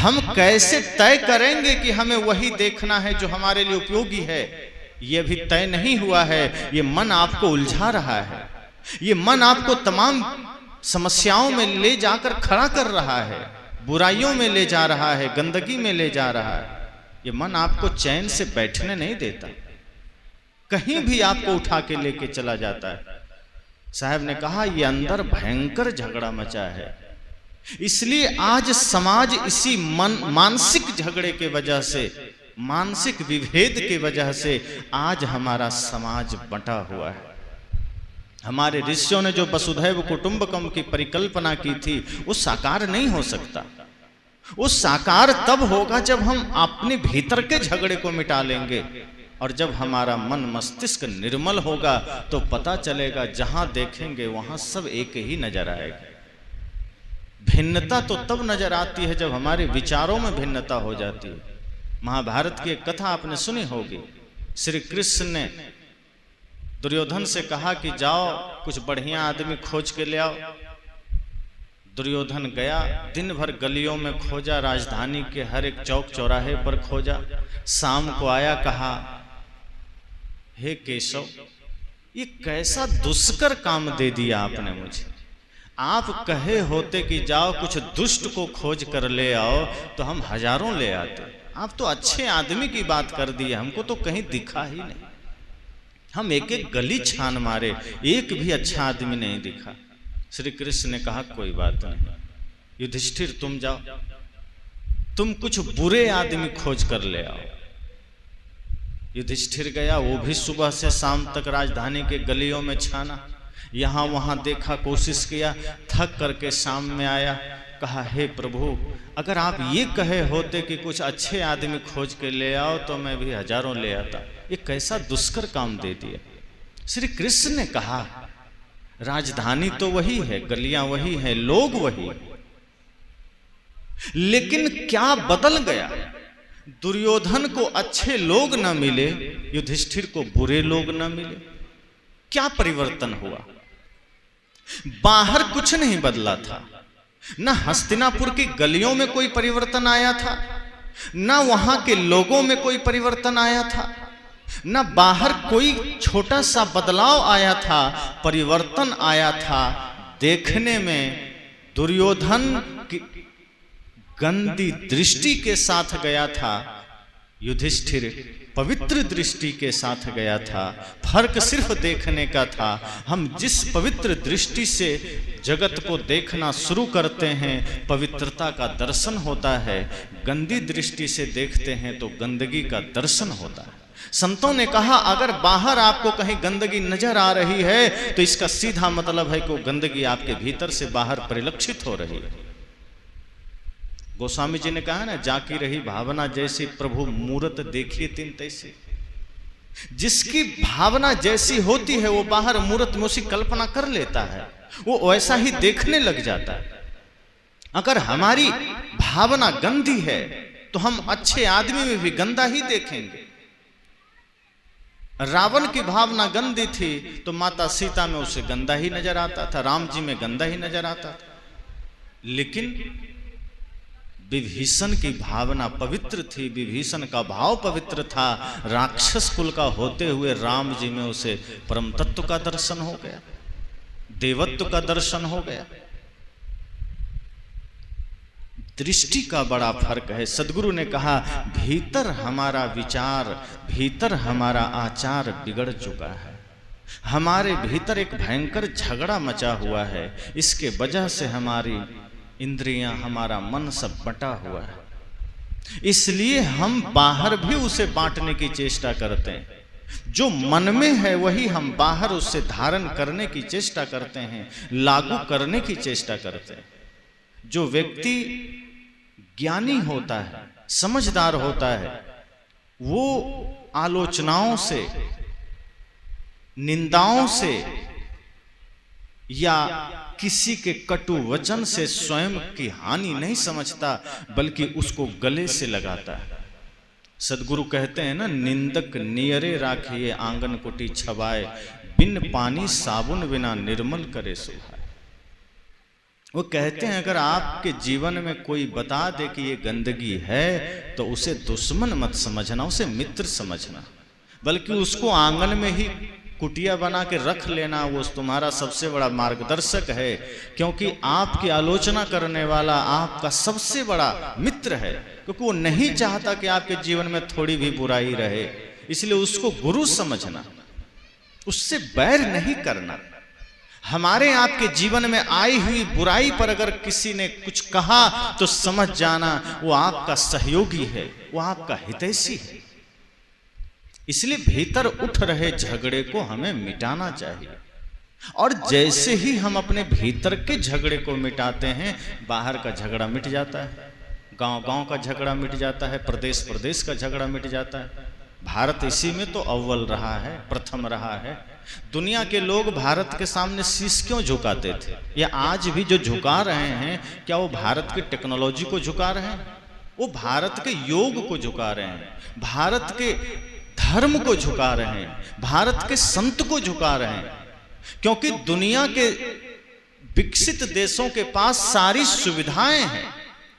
हम कैसे तय करेंगे कि हमें वही देखना है जो हमारे लिए उपयोगी है? यह भी तय नहीं हुआ है। ये मन आपको उलझा रहा है, ये मन आपको तमाम समस्याओं में ले जाकर खड़ा कर रहा है, बुराइयों में ले जा रहा है, गंदगी में ले जा रहा है। ये मन आपको चैन से बैठने नहीं देता, कहीं भी आपको उठा के लेके चला जाता है। साहब ने कहा ये अंदर भयंकर झगड़ा मचा है। इसलिए आज समाज इसी मानसिक झगड़े के वजह से, मानसिक विभेद के वजह से आज हमारा समाज बंटा हुआ है। हमारे ऋषियों ने जो वसुधैव कुटुंबकम की परिकल्पना की थी वो साकार नहीं हो सकता। वो साकार तब होगा जब हम अपने भीतर के झगड़े को मिटा लेंगे, और जब हमारा मन मस्तिष्क निर्मल होगा तो पता चलेगा जहां देखेंगे वहां सब एक ही नजर आएगा। भिन्नता तो तब नजर आती है जब हमारे विचारों में भिन्नता हो जाती है। महाभारत की एक कथा आपने सुनी होगी। श्री कृष्ण ने दुर्योधन से कहा कि जाओ कुछ बढ़िया आदमी खोज के ले आओ। दुर्योधन गया, दिन भर गलियों में खोजा, राजधानी के हर एक चौक चौराहे पर खोजा। शाम को आया, कहा हे केशव, ये कैसा दुष्कर काम दे दिया आपने मुझे। आप कहे होते कि जाओ कुछ दुष्ट को खोज कर ले आओ तो हम हजारों ले आते। आप तो अच्छे आदमी की बात कर दी, हमको तो कहीं दिखा ही नहीं। हम एक एक गली छान मारे, एक भी अच्छा आदमी नहीं दिखा। श्री कृष्ण ने कहा कोई बात नहीं, युधिष्ठिर तुम जाओ, तुम कुछ बुरे आदमी खोज कर ले आओ। युधिष्ठिर गया, वो भी सुबह से शाम तक राजधानी के गलियों में छाना, यहां वहां देखा, कोशिश किया, थक करके शाम में आया, कहा हे प्रभु, अगर आप ये कहे होते कि कुछ अच्छे आदमी खोज के ले आओ तो मैं भी हजारों ले आता। ये कैसा दुष्कर काम दे दिया। श्री कृष्ण ने कहा राजधानी तो वही है, गलियां वही हैं, लोग वही, लेकिन क्या बदल गया। दुर्योधन को अच्छे लोग न मिले, युधिष्ठिर को बुरे लोग न मिले। क्या परिवर्तन हुआ? बाहर कुछ नहीं बदला था, न हस्तिनापुर की गलियों में कोई परिवर्तन आया था, न वहां के लोगों में कोई परिवर्तन आया था, न बाहर कोई छोटा सा बदलाव आया था। परिवर्तन आया था देखने में। दुर्योधन की गंदी दृष्टि के साथ गया था, युधिष्ठिर पवित्र दृष्टि के साथ गया था। फर्क सिर्फ देखने का था। हम जिस पवित्र दृष्टि से जगत को देखना शुरू करते हैं, पवित्रता का दर्शन होता है। गंदी दृष्टि से देखते हैं तो गंदगी का दर्शन होता है। संतों ने कहा अगर बाहर आपको कहीं गंदगी नजर आ रही है तो इसका सीधा मतलब है कि वो गंदगी आपके भीतर से बाहर परिलक्षित हो रही है। गोस्वामी जी ने कहा ना, जाकी रही भावना जैसी प्रभु मूरत देखिए तीन तैसी। जिसकी भावना जैसी होती है वो बाहर मूरत में उसी कल्पना कर लेता है, वो वैसा ही देखने लग जाता है। अगर हमारी भावना गंदी है तो हम अच्छे आदमी में भी गंदा ही देखेंगे। रावण की भावना गंदी थी तो माता सीता में उसे गंदा ही नजर आता था, राम जी में गंदा ही नजर आता था। लेकिन विभीषण की भावना पवित्र थी, विभीषण का भाव पवित्र था। राक्षस कुल का होते हुए राम जी में उसे परम तत्व का दर्शन हो गया, देवत्व का दर्शन हो गया। दृष्टि का बड़ा फर्क है। सदगुरु ने कहा भीतर हमारा विचार, भीतर हमारा आचार बिगड़ चुका है। हमारे भीतर एक भयंकर झगड़ा मचा हुआ है। इसके वजह से हमारी इंद्रियां, हमारा मन सब बंटा हुआ है। इसलिए हम बाहर भी उसे बांटने की चेष्टा करते हैं। जो मन में है वही हम बाहर उससे धारण करने की चेष्टा करते हैं, लागू करने की चेष्टा करते हैं। जो व्यक्ति ज्ञानी होता है, समझदार होता है, वो आलोचनाओं से, निंदाओं से या किसी के कटु वचन से स्वयं की हानि नहीं समझता, बल्कि उसको गले से लगाता है। सदगुरु कहते हैं ना, निंदक नियरे राखिए आंगन कुटी छवाए, बिन पानी साबुन बिना निर्मल करे सुहाए। वो कहते हैं अगर आपके जीवन में कोई बता दे कि ये गंदगी है तो उसे दुश्मन मत समझना, उसे मित्र समझना, बल्कि उसको आंगन में ही कुटिया बना के रख लेना, वो तुम्हारा सबसे बड़ा मार्गदर्शक है, क्योंकि आपकी आलोचना करने वाला आपका सबसे बड़ा मित्र है, क्योंकि वो नहीं चाहता कि आपके जीवन में थोड़ी भी बुराई रहे, इसलिए उसको गुरु समझना, उससे बैर नहीं करना। हमारे आपके जीवन में आई हुई बुराई पर अगर किसी ने कुछ कहा तो समझ जाना वो आपका सहयोगी है, वो आपका हितैषी है। इसलिए भीतर उठ रहे झगड़े को हमें मिटाना चाहिए, और जैसे ही हम अपने भीतर के झगड़े को मिटाते हैं, बाहर का झगड़ा मिट जाता है, गांव गांव का झगड़ा मिट जाता है, प्रदेश प्रदेश का झगड़ा मिट जाता है। भारत इसी में तो अव्वल रहा है, प्रथम रहा है। दुनिया के लोग भारत के सामने शीश क्यों झुकाते थे, या आज भी जो झुका रहे हैं, क्या वो भारत की टेक्नोलॉजी को झुका रहे हैं? वो भारत के योग को झुका रहे हैं, भारत के धर्म को झुका रहे हैं, भारत के संत को झुका रहे हैं, क्योंकि दुनिया के विकसित देशों के पास सारी सुविधाएं हैं,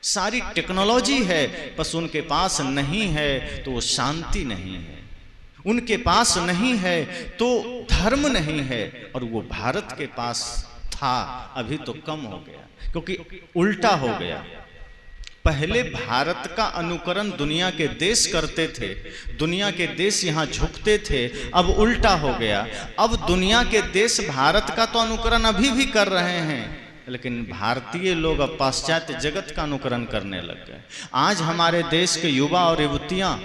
सारी टेक्नोलॉजी है, बस उनके पास नहीं है तो वो शांति नहीं है, उनके पास नहीं है तो धर्म नहीं है, और वो भारत के पास था, अभी तो कम हो गया, क्योंकि उल्टा हो गया। पहले भारत का अनुकरण दुनिया के देश करते थे, दुनिया के देश यहाँ झुकते थे, अब उल्टा हो गया। अब दुनिया के देश भारत का तो अनुकरण अभी भी कर रहे हैं, लेकिन भारतीय लोग अब पाश्चात्य जगत का अनुकरण करने लग गए। आज हमारे देश के युवा और युवतियां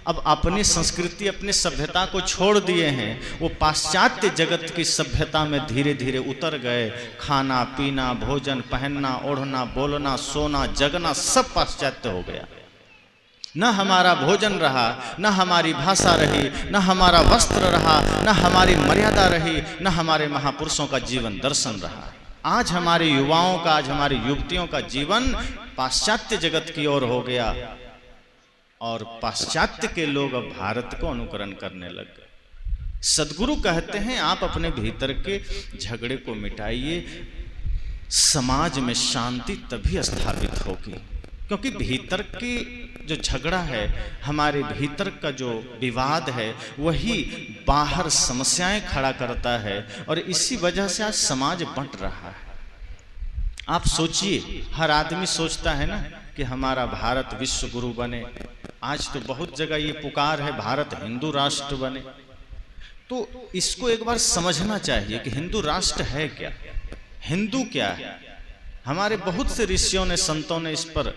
अब अपनी संस्कृति, अपनी सभ्यता को छोड़ दिए हैं, वो पाश्चात्य जगत की सभ्यता में धीरे धीरे उतर गए। खाना पीना, भोजन, पहनना, ओढ़ना, बोलना, सोना, जगना सब पाश्चात्य हो गया। न हमारा भोजन रहा, न हमारी भाषा रही, न हमारा वस्त्र रहा, न हमारी मर्यादा रही, न हमारे महापुरुषों का जीवन दर्शन रहा। आज हमारे युवाओं का, आज हमारी युवतियों का जीवन पाश्चात्य जगत की ओर हो गया, और पाश्चात्य के लोग अब भारत को अनुकरण करने लग गए। सद्गुरु कहते हैं आप अपने भीतर के झगड़े को मिटाइए, समाज में शांति तभी स्थापित होगी, क्योंकि भीतर की जो झगड़ा है, हमारे भीतर का जो विवाद है, वही बाहर समस्याएं खड़ा करता है, और इसी वजह से आज समाज बंट रहा है। आप सोचिए, हर आदमी सोचता है ना कि हमारा भारत विश्व गुरु बने। आज तो बहुत जगह ये पुकार है भारत हिंदू राष्ट्र बने। तो इसको एक बार समझना चाहिए कि हिंदू राष्ट्र है क्या, हिंदू क्या है। हमारे बहुत से ऋषियों ने, संतों ने इस पर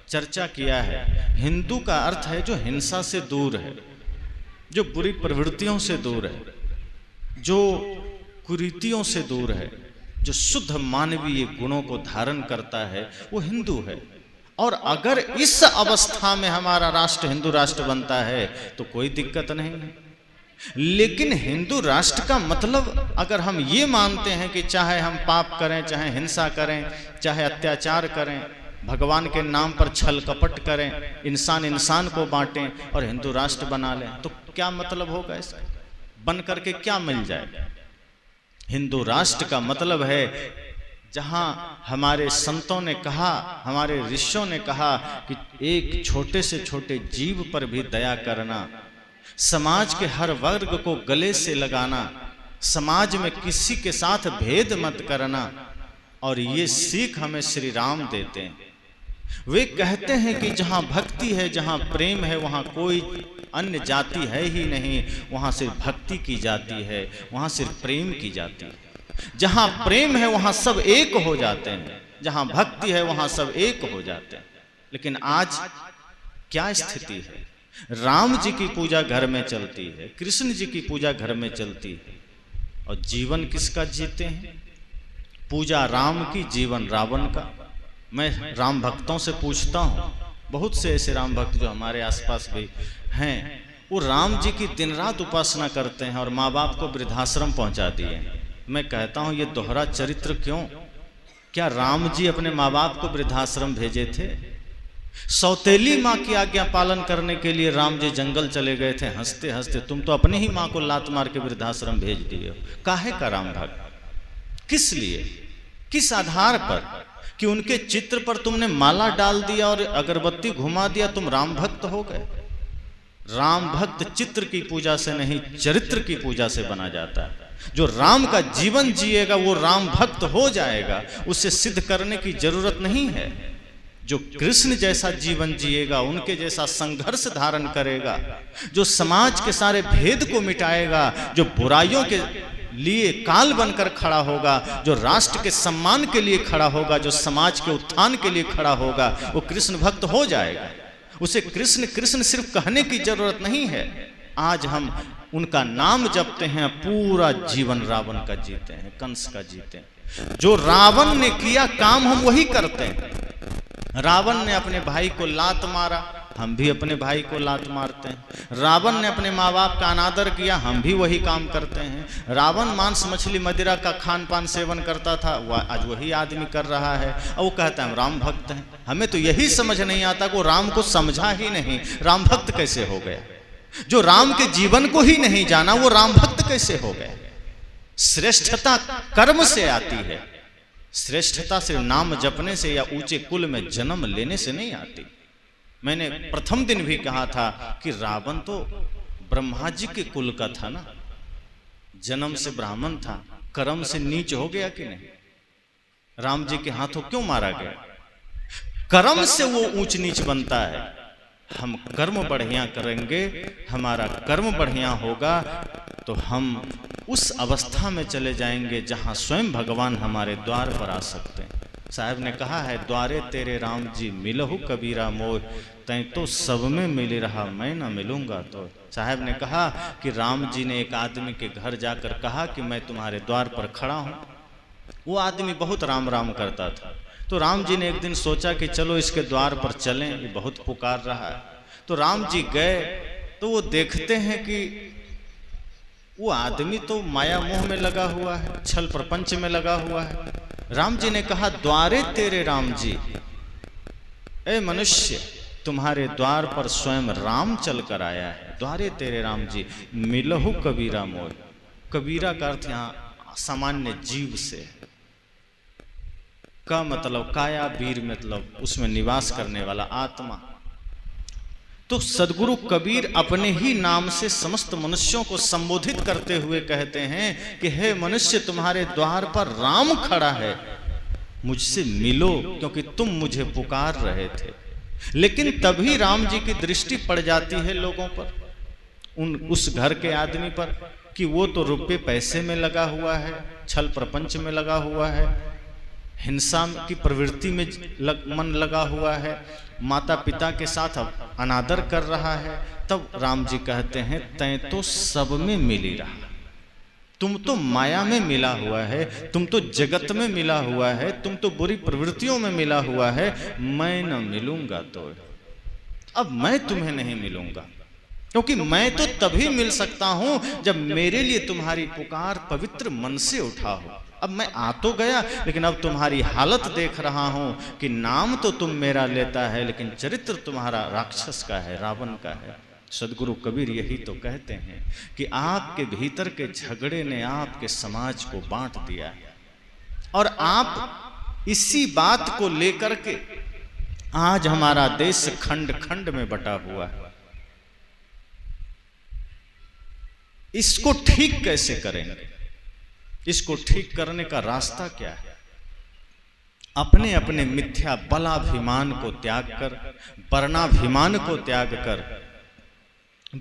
चर्चा किया है। हिंदू का अर्थ है जो हिंसा से दूर है, जो बुरी प्रवृत्तियों से दूर है, जो कुरीतियों से दूर है, जो शुद्ध मानवीय गुणों को धारण करता है, वो हिंदू है। और अगर इस अवस्था में हमारा राष्ट्र हिंदू राष्ट्र बनता है तो कोई दिक्कत नहीं है। लेकिन हिंदू राष्ट्र का मतलब अगर हम ये मानते हैं कि चाहे हम पाप करें, चाहे हिंसा करें, चाहे अत्याचार करें, भगवान के नाम पर छल कपट करें, इंसान इंसान को बांटें और हिंदू राष्ट्र बना लें, तो क्या मतलब होगा इसका? बन करके क्या मिल जाएगा? हिंदू राष्ट्र का मतलब है जहां हमारे संतों ने कहा, हमारे ऋषियों ने कहा कि एक छोटे से छोटे जीव पर भी दया करना, समाज के हर वर्ग को गले से लगाना, समाज में किसी के साथ भेद मत करना, और ये सीख हमें श्री राम देते हैं। वे कहते हैं कि जहां भक्ति है, जहां प्रेम है, वहां कोई अन्य जाति है ही नहीं, वहां सिर्फ भक्ति की जाती है, वहां सिर्फ प्रेम की जाती है। जहां प्रेम है वहां सब एक हो जाते हैं, जहां भक्ति है वहां सब एक हो जाते हैं। लेकिन आज क्या स्थिति है? राम जी की पूजा घर में चलती है, कृष्ण जी की पूजा घर में चलती है, और जीवन किसका जीते हैं? पूजा राम की, जीवन रावण का। मैं राम भक्तों से पूछता हूँ, बहुत से ऐसे राम भक्त जो हमारे आसपास भी हैं, वो राम जी की दिन रात उपासना करते हैं और माँ बाप को वृद्धाश्रम पहुँचा दिए। मैं कहता हूँ ये दोहरा चरित्र क्यों? क्या राम जी अपने माँ बाप को वृद्धाश्रम भेजे थे? सौतेली माँ की आज्ञा पालन करने के लिए राम जी जंगल चले गए थे। हंसते हंसते तुम तो अपनी ही माँ को लात मार के वृद्धाश्रम भेज दिए हो। काहे का राम भक्त? किस लिए, किस आधार पर? कि उनके चित्र पर तुमने माला डाल दिया और अगरबत्ती घुमा दिया, तुम राम भक्त हो गए। राम भक्त चित्र की पूजा से नहीं, चरित्र की पूजा से बना जाता है। जो राम का जीवन जिएगा वो राम भक्त हो जाएगा, उसे सिद्ध करने की जरूरत नहीं है। जो कृष्ण जैसा जीवन जिएगा, उनके जैसा संघर्ष धारण करेगा, जो समाज के सारे भेद को मिटाएगा, जो बुराइयों के लिए काल बनकर खड़ा होगा, जो राष्ट्र के सम्मान के लिए खड़ा होगा, जो समाज के उत्थान के लिए खड़ा होगा, वो कृष्ण भक्त हो जाएगा। उसे कृष्ण कृष्ण सिर्फ कहने की जरूरत नहीं है। आज हम उनका नाम जपते हैं, पूरा जीवन रावण का जीते हैं, कंस का जीते हैं। जो रावण ने किया काम हम वही करते हैं। रावण ने अपने भाई को लात मारा, हम भी अपने भाई को लात मारते हैं। रावण ने अपने माँ बाप का अनादर किया, हम भी वही काम करते हैं। रावण मांस मछली मदिरा का खान पान सेवन करता था, आज वही आदमी कर रहा है और वो कहता है हम राम भक्त हैं। हमें तो यही समझ नहीं आता कि वो राम को समझा ही नहीं, राम भक्त कैसे हो गया। जो राम के जीवन को ही नहीं जाना वो राम भक्त कैसे हो गया। श्रेष्ठता कर्म से आती है, श्रेष्ठता सिर्फ नाम जपने से या ऊंचे कुल में जन्म लेने से नहीं आती। मैंने प्रथम दिन भी कहा था कि रावण तो ब्रह्मा जी के कुल का था ना, जन्म से ब्राह्मण था, कर्म से नीच हो गया कि नहीं। राम जी के हाथों क्यों मारा गया? कर्म से वो ऊंच नीच बनता है। हम कर्म बढ़िया करेंगे, हमारा कर्म बढ़िया होगा तो हम उस अवस्था में चले जाएंगे जहां स्वयं भगवान हमारे द्वार पर आ सकते हैं। साहब ने कहा है, द्वारे तेरे राम जी मिलहु कबीरा मोह, तैं तो सब में मिल रहा मैं न मिलूंगा। तो साहब ने कहा कि राम जी ने एक आदमी के घर जाकर कहा कि मैं तुम्हारे द्वार पर खड़ा हूं। वो आदमी बहुत राम राम करता था। तो राम जी ने एक दिन सोचा कि चलो इसके द्वार पर चलें, ये बहुत पुकार रहा है। तो राम जी गए तो वो देखते हैं कि वो आदमी तो माया मोह में लगा हुआ है, छल प्रपंच में लगा हुआ है। राम जी ने कहा, द्वारे तेरे राम जी, ए मनुष्य तुम्हारे द्वार पर स्वयं राम चल कर आया है। द्वारे तेरे राम जी मिलहु कबीरा मोह। कबीरा का अर्थ यहाँ सामान्य जीव से का मतलब काया, वीर मतलब उसमें निवास करने वाला आत्मा। तो सदगुरु कबीर अपने ही नाम से समस्त मनुष्यों को संबोधित करते हुए कहते हैं कि हे मनुष्य, तुम्हारे द्वार पर राम खड़ा है, मुझसे मिलो, क्योंकि तुम मुझे पुकार रहे थे। लेकिन तभी राम जी की दृष्टि पड़ जाती है लोगों पर, उस घर के आदमी पर, कि वो तो रुपये पैसे में लगा हुआ है, छल प्रपंच में लगा हुआ है, हिंसा की प्रवृत्ति में मन लगा हुआ है, माता पिता के साथ अनादर कर रहा है। तब राम जी कहते हैं, तैं तो सब में मिली रहा, तुम तो माया में मिला हुआ है, तुम तो जगत में मिला हुआ है, तुम तो बुरी प्रवृत्तियों में मिला हुआ है। मैं न मिलूंगा तो अब मैं तुम्हें नहीं मिलूंगा, क्योंकि मैं तो तभी मिल सकता हूं जब मेरे लिए तुम्हारी पुकार पवित्र मन से उठा हो। अब मैं आ तो गया, लेकिन अब तुम्हारी हालत देख रहा हूं कि नाम तो तुम मेरा लेता है, लेकिन चरित्र तुम्हारा राक्षस का है, रावण का है। सदगुरु कबीर यही तो कहते हैं कि आपके भीतर के झगड़े ने आपके समाज को बांट दिया है, और आप इसी बात को लेकर के आज हमारा देश खंड खंड में बटा हुआ है। इसको ठीक कैसे करेंगे? इसको ठीक करने का रास्ता क्या है? अपने अपने मिथ्या बलाभिमान को त्याग कर, वर्णाभिमान को त्याग कर,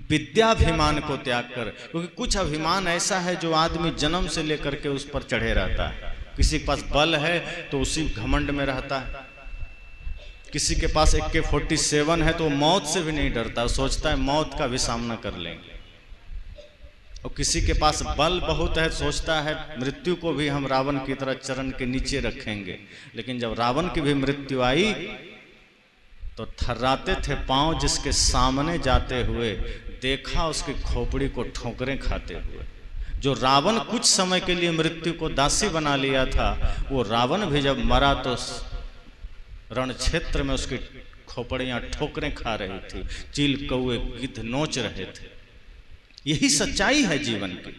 विद्याभिमान को त्याग कर, क्योंकि कुछ अभिमान ऐसा है जो आदमी जन्म से लेकर के उस पर चढ़े रहता है। किसी के पास बल है तो उसी घमंड में रहता है, किसी के पास AK-47 है तो मौत से भी नहीं डरता, सोचता है मौत का भी सामना कर लेंगे। और किसी के पास बल बहुत है, सोचता है मृत्यु को भी हम रावण की तरह चरण के नीचे रखेंगे। लेकिन जब रावण की भी मृत्यु आई तो थर्राते थे पांव जिसके सामने जाते हुए, देखा उसकी खोपड़ी को ठोकरें खाते हुए। जो रावण कुछ समय के लिए मृत्यु को दासी बना लिया था, वो रावण भी जब मरा तो रण क्षेत्र में उसकी खोपड़ियां ठोकरें खा रही थी, चील कौए गिद्ध नोच रहे थे। यही सच्चाई है जीवन की।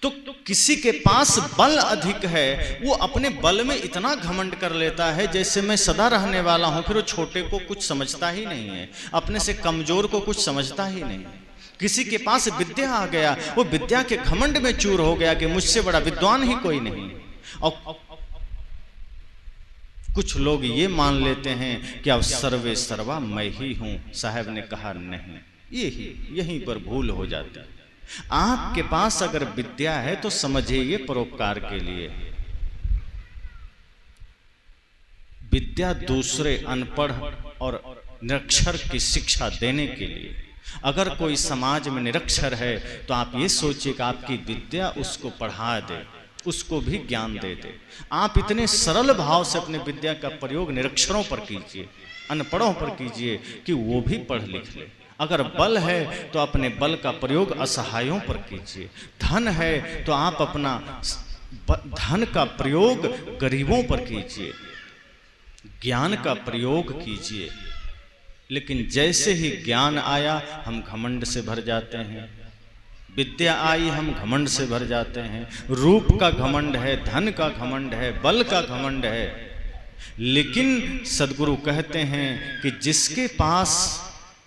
तो किसी के पास बल अधिक है, वो अपने बल में इतना घमंड कर लेता है जैसे मैं सदा रहने वाला हूं, फिर वो छोटे को कुछ समझता ही नहीं है, अपने से कमजोर को कुछ समझता ही नहीं। किसी के पास विद्या आ गया, वो विद्या के घमंड में चूर हो गया कि मुझसे बड़ा विद्वान ही कोई नहीं। और कुछ लोग ये मान लेते हैं कि अब सर्वे सर्वा मैं ही हूं। साहब ने कहा नहीं, यहीं पर भूल हो जाती है। आपके पास अगर विद्या है तो समझिए ये परोपकार के लिए। विद्या दूसरे अनपढ़ और निरक्षर की शिक्षा देने के लिए। अगर कोई समाज में निरक्षर है तो आप ये सोचिए कि आपकी विद्या उसको पढ़ा दे, उसको भी ज्ञान दे दे। आप इतने सरल भाव से अपने विद्या का प्रयोग निरक्षरों पर कीजिए, अनपढ़ों पर कीजिए कि वो भी पढ़ लिख ले। अगर बल है तो अपने बल का प्रयोग असहायों पर कीजिए। धन है तो आप अपना धन का प्रयोग गरीबों पर कीजिए। ज्ञान का प्रयोग कीजिए। लेकिन जैसे ही ज्ञान आया हम घमंड से भर जाते हैं, विद्या आई हम घमंड से भर जाते हैं। रूप का घमंड है, धन का घमंड है, बल का घमंड है। लेकिन सद्गुरु कहते हैं कि जिसके पास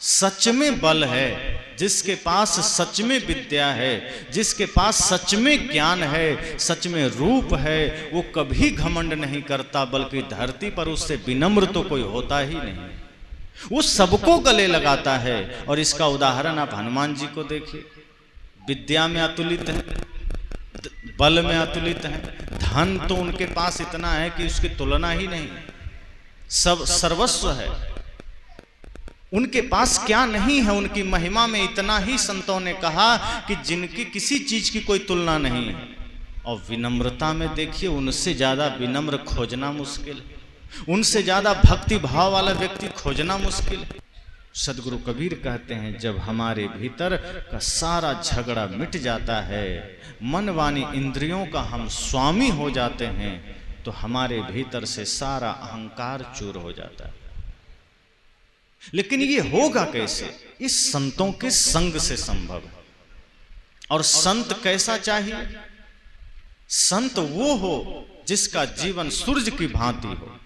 सच में बल है, जिसके पास सच में विद्या है, जिसके पास सच में ज्ञान है, सच में रूप है, वो कभी घमंड नहीं करता, बल्कि धरती पर उससे विनम्र तो कोई होता ही नहीं। वो सबको गले लगाता है। और इसका उदाहरण आप हनुमान जी को देखिए। विद्या में अतुलित है, बल में अतुलित है, धन तो उनके पास इतना है कि उसकी तुलना ही नहीं, सब सर्वस्व है। उनके पास क्या नहीं है, उनकी महिमा में इतना ही संतों ने कहा कि जिनकी किसी चीज की कोई तुलना नहीं है। और विनम्रता में देखिए, उनसे ज्यादा विनम्र खोजना मुश्किल है, उनसे ज्यादा भक्ति भाव वाला व्यक्ति खोजना मुश्किल है। सदगुरु कबीर कहते हैं, जब हमारे भीतर का सारा झगड़ा मिट जाता है, मन वाणी इंद्रियों का हम स्वामी हो जाते हैं, तो हमारे भीतर से सारा अहंकार चूर हो जाता है। लेकिन ये होगा कैसे? इस संतों के संग से संभव है। और संत कैसा चाहिए? संत वो हो जिसका जीवन सूरज की भांति हो,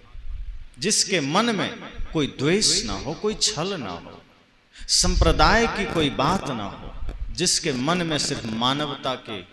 जिसके मन में कोई द्वेष ना हो, कोई छल ना हो, संप्रदाय की कोई बात ना हो, जिसके मन में सिर्फ मानवता के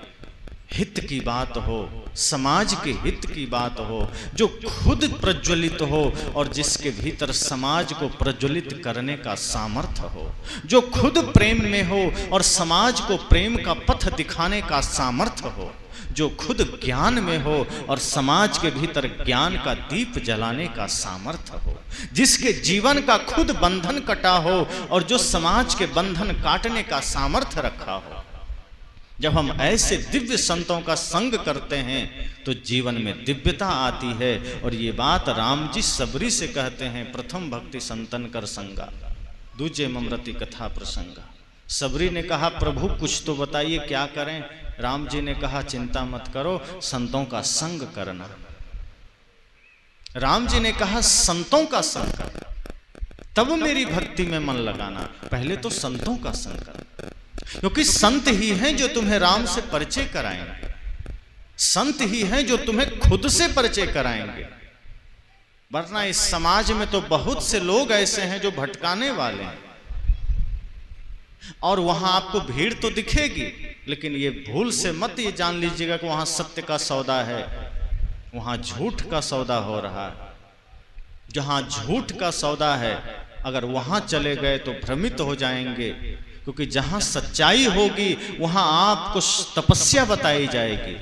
हित की बात हो, समाज के हित की बात हो, जो खुद प्रज्वलित हो और जिसके भीतर समाज को प्रज्वलित करने का सामर्थ्य हो, जो खुद प्रेम में हो और समाज को प्रेम का पथ दिखाने का सामर्थ्य हो, जो खुद ज्ञान में हो और समाज के भीतर ज्ञान का दीप जलाने का सामर्थ्य हो, जिसके जीवन का खुद बंधन कटा हो और जो समाज के बंधन काटने का सामर्थ्य रखा हो। जब हम ऐसे दिव्य संतों का संग करते हैं तो जीवन में दिव्यता आती है। और ये बात राम जी सबरी से कहते हैं, प्रथम भक्ति संतन कर संगा, दूजे ममृति कथा प्रसंगा। सबरी ने कहा, प्रभु कुछ तो बताइए क्या करें? राम जी ने कहा, चिंता मत करो, संतों का संग करना। राम जी ने कहा, संतों का संग करना, तब मेरी भक्ति में मन लगाना। पहले तो संतों का संग करना, क्योंकि संत ही हैं जो तुम्हें राम से परिचय कराएंगे, संत ही हैं जो तुम्हें खुद से परिचय कराएंगे। वरना इस समाज में तो बहुत से लोग ऐसे हैं जो भटकाने वाले हैं, और वहां आपको भीड़ तो दिखेगी, लेकिन ये भूल से मत ये जान लीजिएगा कि वहां सत्य का सौदा है, वहां झूठ का सौदा हो रहा है। जहां झूठ का सौदा है, अगर वहां चले गए तो भ्रमित हो जाएंगे, क्योंकि जहां सच्चाई होगी वहां आपको तपस्या बताई जाएगी,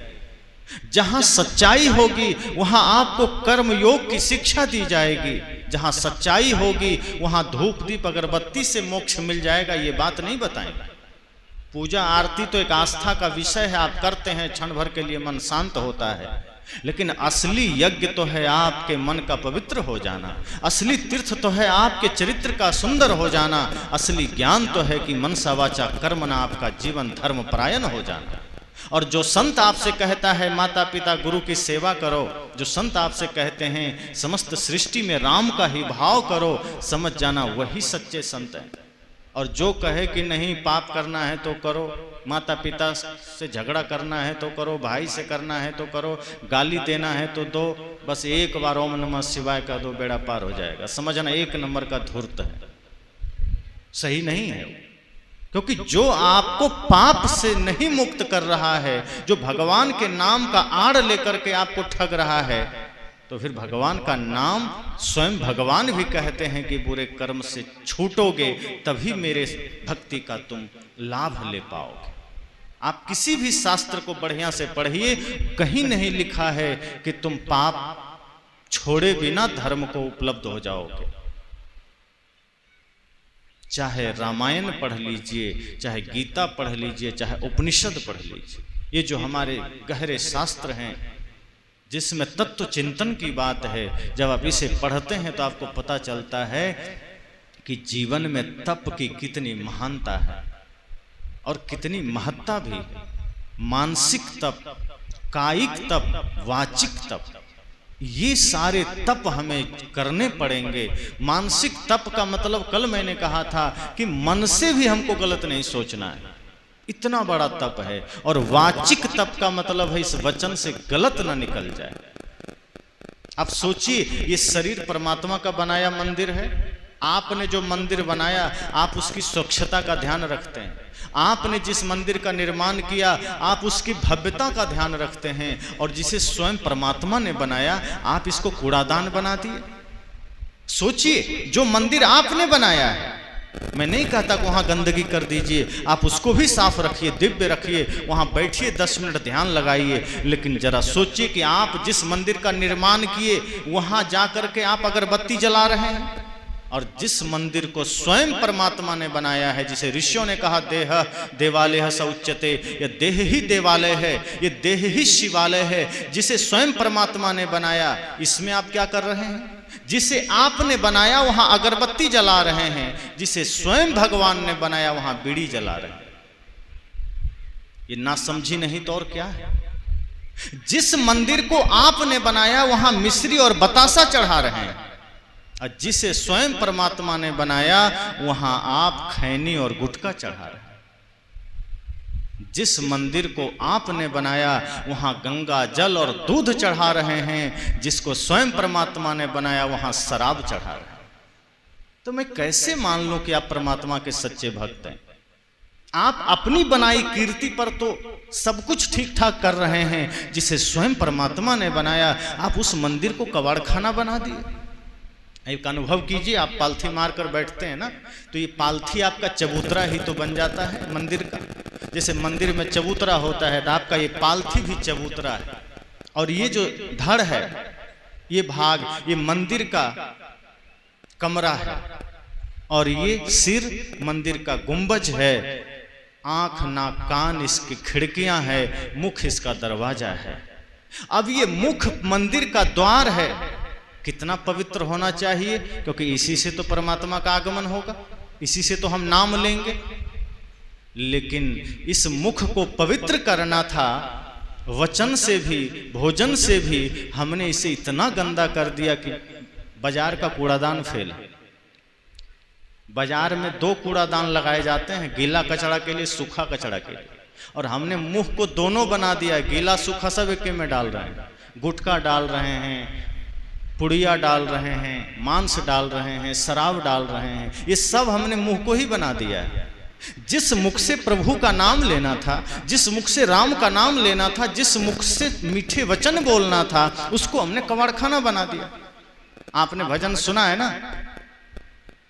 जहां सच्चाई होगी वहां आपको कर्म योग की शिक्षा दी जाएगी, जहां सच्चाई होगी वहां धूप दीप अगरबत्ती से मोक्ष मिल जाएगा, ये बात नहीं बताएंगे। पूजा आरती तो एक आस्था का विषय है, आप करते हैं, क्षण भर के लिए मन शांत होता है, लेकिन असली यज्ञ तो है आपके मन का पवित्र हो जाना, असली तीर्थ तो है आपके चरित्र का सुंदर हो जाना, असली ज्ञान तो है कि मनसा वाचा कर्मणा आपका जीवन धर्म परायण हो जाना। और जो संत आपसे कहता है माता पिता गुरु की सेवा करो, जो संत आपसे कहते हैं समस्त सृष्टि में राम का ही भाव करो, समझ जाना वही सच्चे संत हैं। और जो कहे कि नहीं पाप करना है तो करो, माता पिता से झगड़ा करना है तो करो, भाई से करना है तो करो, गाली देना है तो दो, बस एक बार ओम नमः शिवाय का दो, बेड़ा पार हो जाएगा। समझना 1 नंबर का धूर्त है, सही नहीं है। क्योंकि जो आपको पाप से नहीं मुक्त कर रहा है, जो भगवान के नाम का आड़ लेकर के आपको ठग रहा है, तो फिर भगवान का नाम स्वयं भगवान भी कहते हैं कि बुरे कर्म से छूटोगे तभी मेरे भक्ति का तुम लाभ ले पाओगे। आप किसी भी शास्त्र को बढ़िया से पढ़िए, कहीं नहीं लिखा है कि तुम पाप छोड़े बिना धर्म को उपलब्ध हो जाओगे। चाहे रामायण पढ़ लीजिए, चाहे गीता पढ़ लीजिए, चाहे उपनिषद पढ़ लीजिए, ये जो हमारे गहरे शास्त्र हैं जिसमें तत्व चिंतन की बात है, जब आप इसे पढ़ते हैं तो आपको पता चलता है कि जीवन में तप की कितनी महानता है और कितनी महत्ता भी है। मानसिक तप, कायिक तप, वाचिक तप, ये सारे तप हमें करने पड़ेंगे। मानसिक तप का मतलब कल मैंने कहा था कि मन से भी हमको गलत नहीं सोचना है, इतना बड़ा तप है। और वाचिक तप का मतलब है इस वचन से गलत ना निकल जाए। आप सोचिए, ये शरीर परमात्मा का बनाया मंदिर है। आपने जो मंदिर बनाया, आप उसकी स्वच्छता का ध्यान रखते हैं। आपने जिस मंदिर का निर्माण किया, आप उसकी भव्यता का ध्यान रखते हैं। और जिसे स्वयं परमात्मा ने बनाया, आप इसको कूड़ादान बना दिए। सोचिए, जो मंदिर आपने बनाया है, मैं नहीं कहता कि वहां गंदगी कर दीजिए, आप उसको भी साफ रखिए, दिव्य रखिए, वहां बैठिए, 10 मिनट ध्यान लगाइए। लेकिन जरा सोचिए कि आप जिस मंदिर का निर्माण किए, वहां जाकर के आप अगरबत्ती जला रहे हैं। और जिस मंदिर को स्वयं परमात्मा ने बनाया है, जिसे ऋषियों ने कहा देह देवालय स उच्यते, यह देह ही देवालय है, ये देह ही शिवालय है, जिसे स्वयं परमात्मा ने बनाया, इसमें आप क्या कर रहे हैं? जिसे आपने बनाया वहां अगरबत्ती जला रहे हैं, जिसे स्वयं भगवान ने बनाया वहां बीड़ी जला रहे हैं। ये ना समझी नहीं तो और क्या है। जिस मंदिर को आपने बनाया वहां मिश्री और बतासा चढ़ा रहे हैं, और जिसे स्वयं परमात्मा ने बनाया वहां आप खैनी और गुटखा चढ़ा रहे हैं। जिस मंदिर को आपने बनाया वहां गंगा जल और दूध चढ़ा रहे हैं, जिसको स्वयं परमात्मा ने बनाया वहां शराब चढ़ा रहे हैं। तो मैं कैसे मान लूं कि आप परमात्मा के सच्चे भक्त हैं? आप अपनी बनाई कीर्ति पर तो सब कुछ ठीक ठाक कर रहे हैं, जिसे स्वयं परमात्मा ने बनाया आप उस मंदिर को कबाड़खाना बना दिए। एक अनुभव कीजिए, आप पालथी मार कर बैठते हैं ना, तो ये पालथी आपका चबूतरा ही तो बन जाता है मंदिर का। जैसे मंदिर में चबूतरा होता है, तो आपका ये पालथी भी चबूतरा है। और ये जो धड़ है, ये भाग, ये मंदिर का कमरा है, और ये सिर मंदिर का गुंबज है। आंख नाक कान इसकी खिड़कियां है, मुख इसका दरवाजा है। अब ये मुख मंदिर का द्वार है, कितना पवित्र होना चाहिए, क्योंकि इसी से तो परमात्मा का आगमन होगा, इसी से तो हम नाम लेंगे। लेकिन इस मुख को पवित्र करना था, वचन से भी भोजन से भी हमने इसे इतना गंदा कर दिया कि बाजार का कूड़ादान फेल है। बाजार में 2 कूड़ादान लगाए जाते हैं, गीला कचरा के लिए, सूखा कचरा के लिए, और हमने मुंह को दोनों बना दिया। गीला सूखा सब एक में डाल रहे हैं, गुटखा डाल रहे हैं, पुड़िया डाल रहे हैं, मांस डाल रहे हैं, शराब डाल रहे हैं, ये सब हमने मुंह को ही बना दिया है। जिस मुख से प्रभु का नाम लेना था, जिस मुख से राम का नाम लेना था, जिस मुख से मीठे वचन बोलना था, उसको हमने कबाड़खाना बना दिया। आपने भजन सुना है ना,